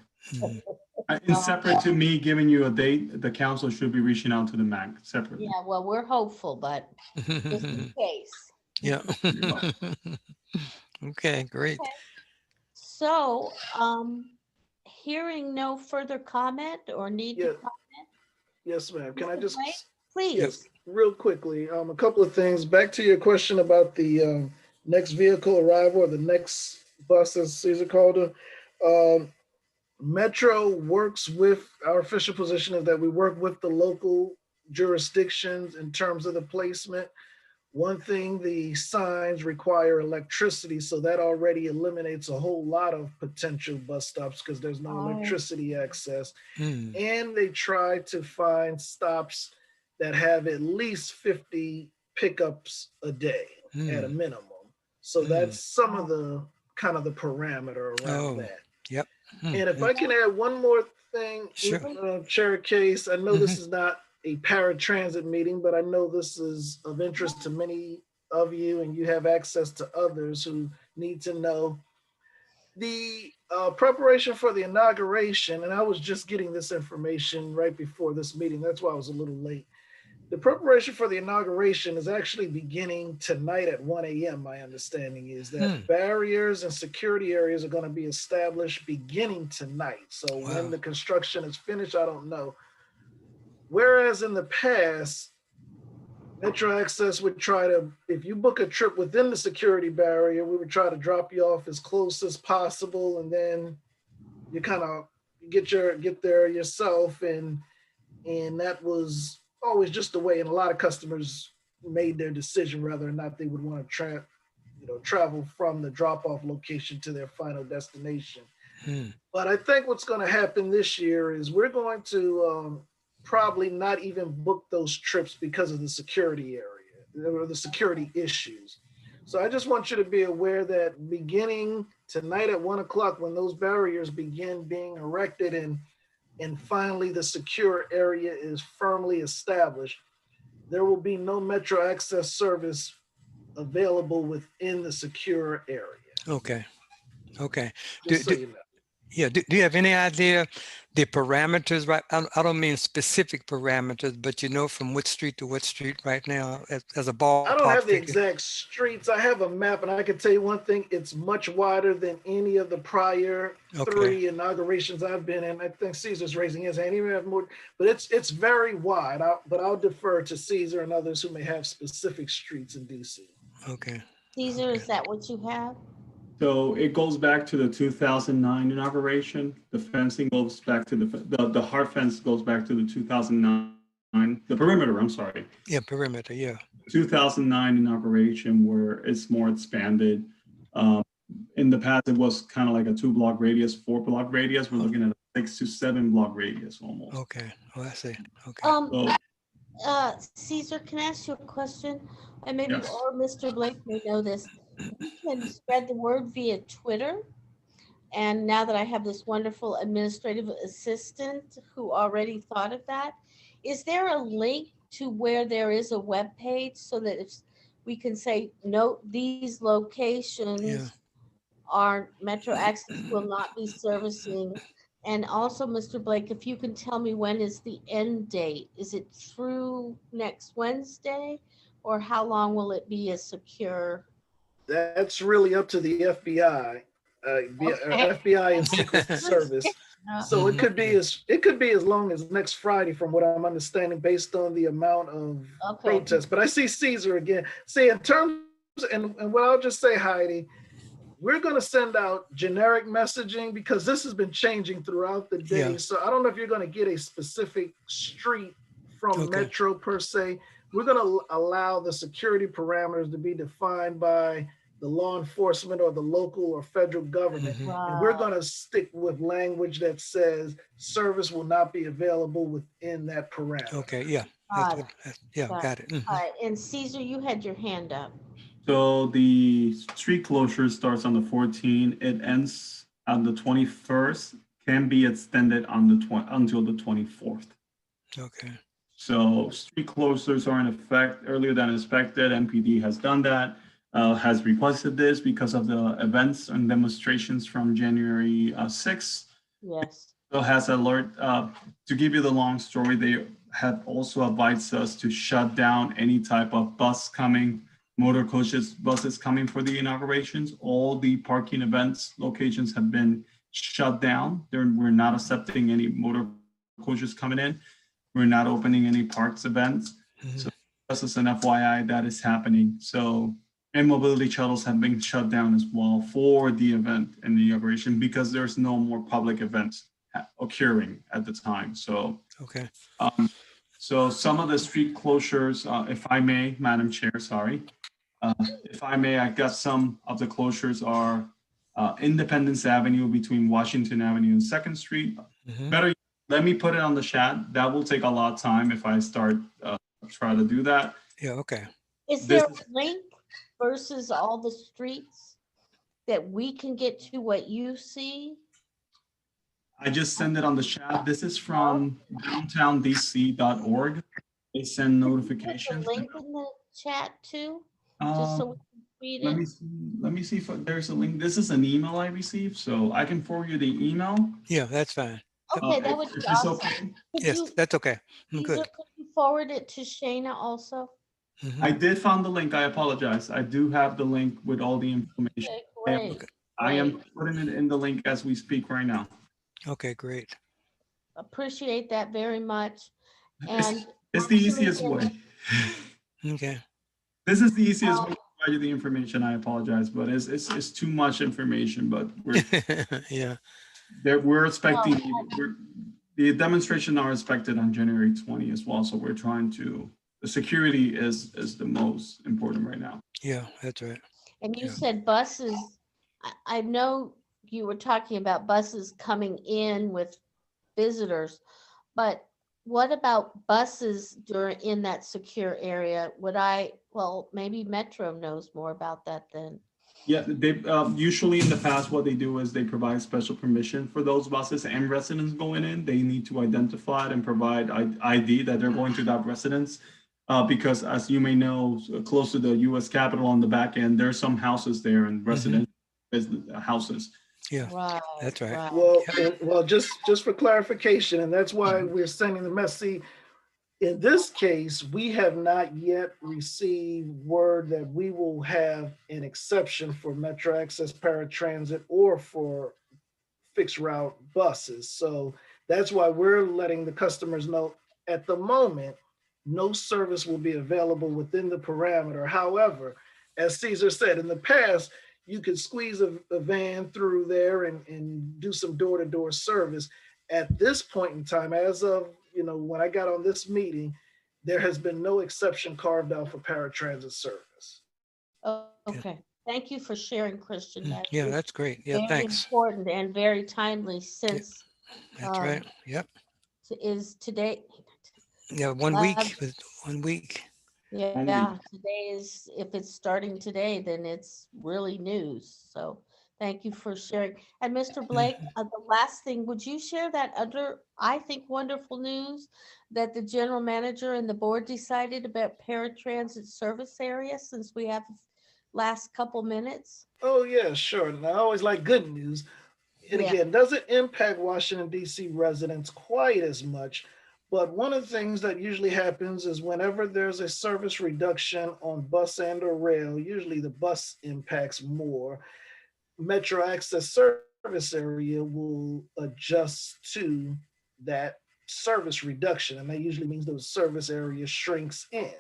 It's separate to me giving you a date. The council should be reaching out to the MAAC separately. Yeah, well, we're hopeful, but just in case. Yeah. Okay, great. Okay. So, hearing no further comment or need to comment? Yes, ma'am. Can I just? Please. Yes, real quickly, a couple of things. Back to your question about the next vehicle arrival or the next bus, as Caesar called it. Metro works with, our official position is that we work with the local jurisdictions in terms of the placement. One thing, the signs require electricity, so that already eliminates a whole lot of potential bus stops because there's no electricity access. And they try to find stops that have at least 50 pickups a day at a minimum. So that's some of the kind of the parameter around that. Yep. And if I can add one more thing, Chair Case, I know this is not a paratransit meeting, but I know this is of interest to many of you and you have access to others who need to know. The preparation for the inauguration, and I was just getting this information right before this meeting, that's why I was a little late. The preparation for the inauguration is actually beginning tonight at 1 a.m. My understanding is that barriers and security areas are going to be established beginning tonight. So when the construction is finished, I don't know. Whereas in the past, Metro Access would try to, if you book a trip within the security barrier, we would try to drop you off as close as possible, and then you kind of get there yourself, and that was always just the way. And a lot of customers made their decision whether or not they would want to travel from the drop-off location to their final destination. But I think what's going to happen this year is we're going to probably not even book those trips because of the security area or the security issues. So I just want you to be aware that beginning tonight at 1 o'clock, when those barriers begin being erected and finally the secure area is firmly established, there will be no Metro Access service available within the secure area. Okay. Just so you know. Yeah, do you have any idea the parameters, right? I don't mean specific parameters, but you know from which street to which street right now as a ballpark I don't have the figure? exact streets. I have a map, and I can tell you one thing, it's much wider than any of the prior 3 inaugurations I've been in. I think Caesar's raising his hand. He may have more, but it's very wide. But I'll defer to Caesar and others who may have specific streets in DC. Okay. Caesar, is that what you have? So it goes back to the 2009 inauguration. The fencing goes back to the hard fence goes back to the 2009, the perimeter, I'm sorry. Yeah, perimeter, yeah. 2009 inauguration where it's more expanded. In the past, it was kind of like a 2-block radius, 4-block radius. We're looking at a 6 to 7-block radius almost. Okay, I see. Okay. Caesar, can I ask you a question? And maybe Yes. or Mr. Blake may know this. You can spread the word via Twitter. And now that I have this wonderful administrative assistant who already thought of that, is there a link to where there is a web page so that if we can say, note these locations are Metro Access will not be servicing? And also, Mr. Blake, if you can tell me when is the end date? Is it through next Wednesday, or how long will it be a secure? That's really up to the FBI, FBI and Secret Service. So it could be as long as next Friday, from what I'm understanding, based on the amount of protests. But I see Caesar again. See, in terms and what I'll just say, Heidi, we're going to send out generic messaging because this has been changing throughout the day. Yeah. So I don't know if you're going to get a specific street from Metro per se. We're going to allow the security parameters to be defined by the law enforcement or the local or federal government. And we're going to stick with language that says service will not be available within that parameter. Okay, yeah. Got Got it. All right, and Caesar, you had your hand up. So the street closure starts on the 14th. It ends on the 21st. Can be extended on the until the 24th. Okay. So street closures are in effect earlier than expected. MPD has done that, has requested this because of the events and demonstrations from January 6th. Yes. So has alert, to give you the long story, they have also advised us to shut down any type of bus coming, motor coaches, buses coming for the inaugurations. All the parking events locations have been shut down. We're not accepting any motor coaches coming in. We're not opening any parks events. So this is an FYI that is happening. So, and mobility shuttles have been shut down as well for the event and the inauguration because there's no more public events occurring at the time. So, Okay. so some of the street closures, if I may, Madam Chair, sorry. If I may, I guess some of the closures are Independence Avenue between Washington Avenue and 2nd Street. Better, let me put it on the chat. That will take a lot of time if I start try to do that. Yeah, okay. Is there a link versus all the streets that we can get to what you see? I just send it on the chat. This is from downtowndc.org. They send There's a notifications. link in the chat too, just so we can read Let it. me see, let me see if there's a link. This is an email I received, so I can forward you the email. Yeah, that's fine. Okay, that would be If it's awesome. okay. Could Yes, you, that's okay. I'm Caesar, good. could you forward it to Shayna also? I did find the link. I apologize. I do have the link with all the information. Okay, great. I am putting it in the link as we speak right now. Okay, great. Appreciate that very much. And It's the easiest way. Okay. This is the easiest way to provide you the information. I apologize, but it's too much information. But we're Yeah. we're expecting the demonstration are expected on January 20 as well. So we're trying to. The security is the most important right now. Yeah, that's right. And you said buses, I know you were talking about buses coming in with visitors, but what about buses in that secure area? Well, maybe Metro knows more about that then. Yeah, they usually in the past, what they do is they provide special permission for those buses and residents going in. They need to identify it and provide ID that they're going to that residence. Because as you may know, close to the U.S. Capitol on the back end, there's some houses there and resident houses. Yeah, right, that's right. Well, just for clarification, and that's why we're sending the message. In this case, we have not yet received word that we will have an exception for Metro Access Paratransit or for fixed route buses. So that's why we're letting the customers know at the moment, no service will be available within the parameter. However, as Caesar said, in the past, you could squeeze a van through there and do some door-to-door service. At this point in time, as of when I got on this meeting, there has been no exception carved out for paratransit service. Oh, okay. Thank you for sharing, Christian. That Yeah, is that's great. Yeah, very thanks. important and very timely since That's right. Yep. is today. Yeah, 1 week. 1 week. Yeah, today is, if it's starting today, then it's really news. So thank you for sharing. And Mr. Blake, the last thing, would you share that I think, wonderful news that the general manager and the board decided about paratransit service area, since we have last couple minutes? Oh yeah, sure. And I always like good news. And again, doesn't impact Washington, D.C. residents quite as much. But one of the things that usually happens is whenever there's a service reduction on bus and or rail, usually the bus impacts more. Metro Access service area will adjust to that service reduction. And that usually means the service area shrinks in.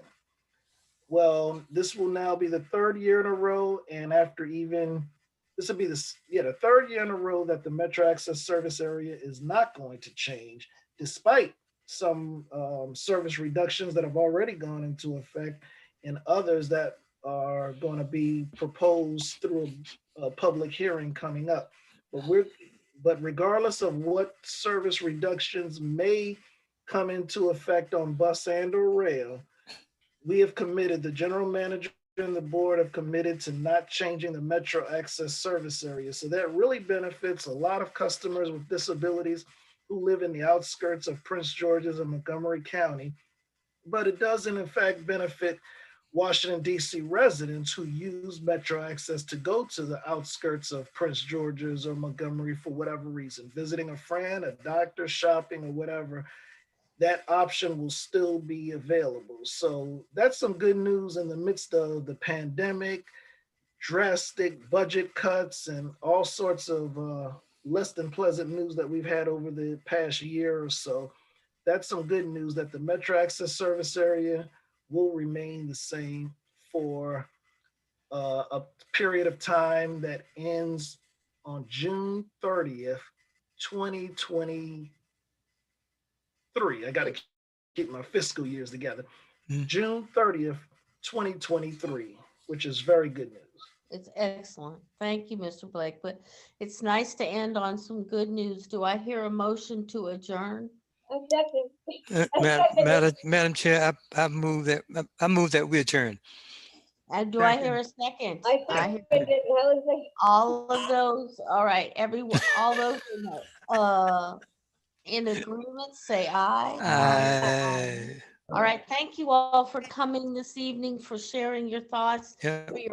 Well, this will now be the third year in a row. And this will be the third year in a row that the Metro Access service area is not going to change, despite some service reductions that have already gone into effect and others that are going to be proposed through a public hearing coming up. But regardless of what service reductions may come into effect on bus and or rail, we have committed, the general manager and the board have committed to not changing the Metro Access service area. So that really benefits a lot of customers with disabilities who live in the outskirts of Prince George's and Montgomery County. But it doesn't in fact benefit Washington, D.C. residents who use Metro Access to go to the outskirts of Prince George's or Montgomery for whatever reason, visiting a friend, a doctor, shopping, or whatever. That option will still be available. So that's some good news in the midst of the pandemic, drastic budget cuts, and all sorts of less than pleasant news that we've had over the past year or so. That's some good news that the Metro Access service area will remain the same for a period of time that ends on June 30th, 2023. I got to keep my fiscal years together. Mm. June 30th, 2023, which is very good news. It's excellent. Thank you, Mr. Blake. But it's nice to end on some good news. Do I hear a motion to adjourn? Madam Chair, I move that we adjourn. And do I hear a second? I second it. Helen second. All of those, all right, everyone, all those in agreement, say aye. Aye. All right, thank you all for coming this evening, for sharing your thoughts, Yeah. for your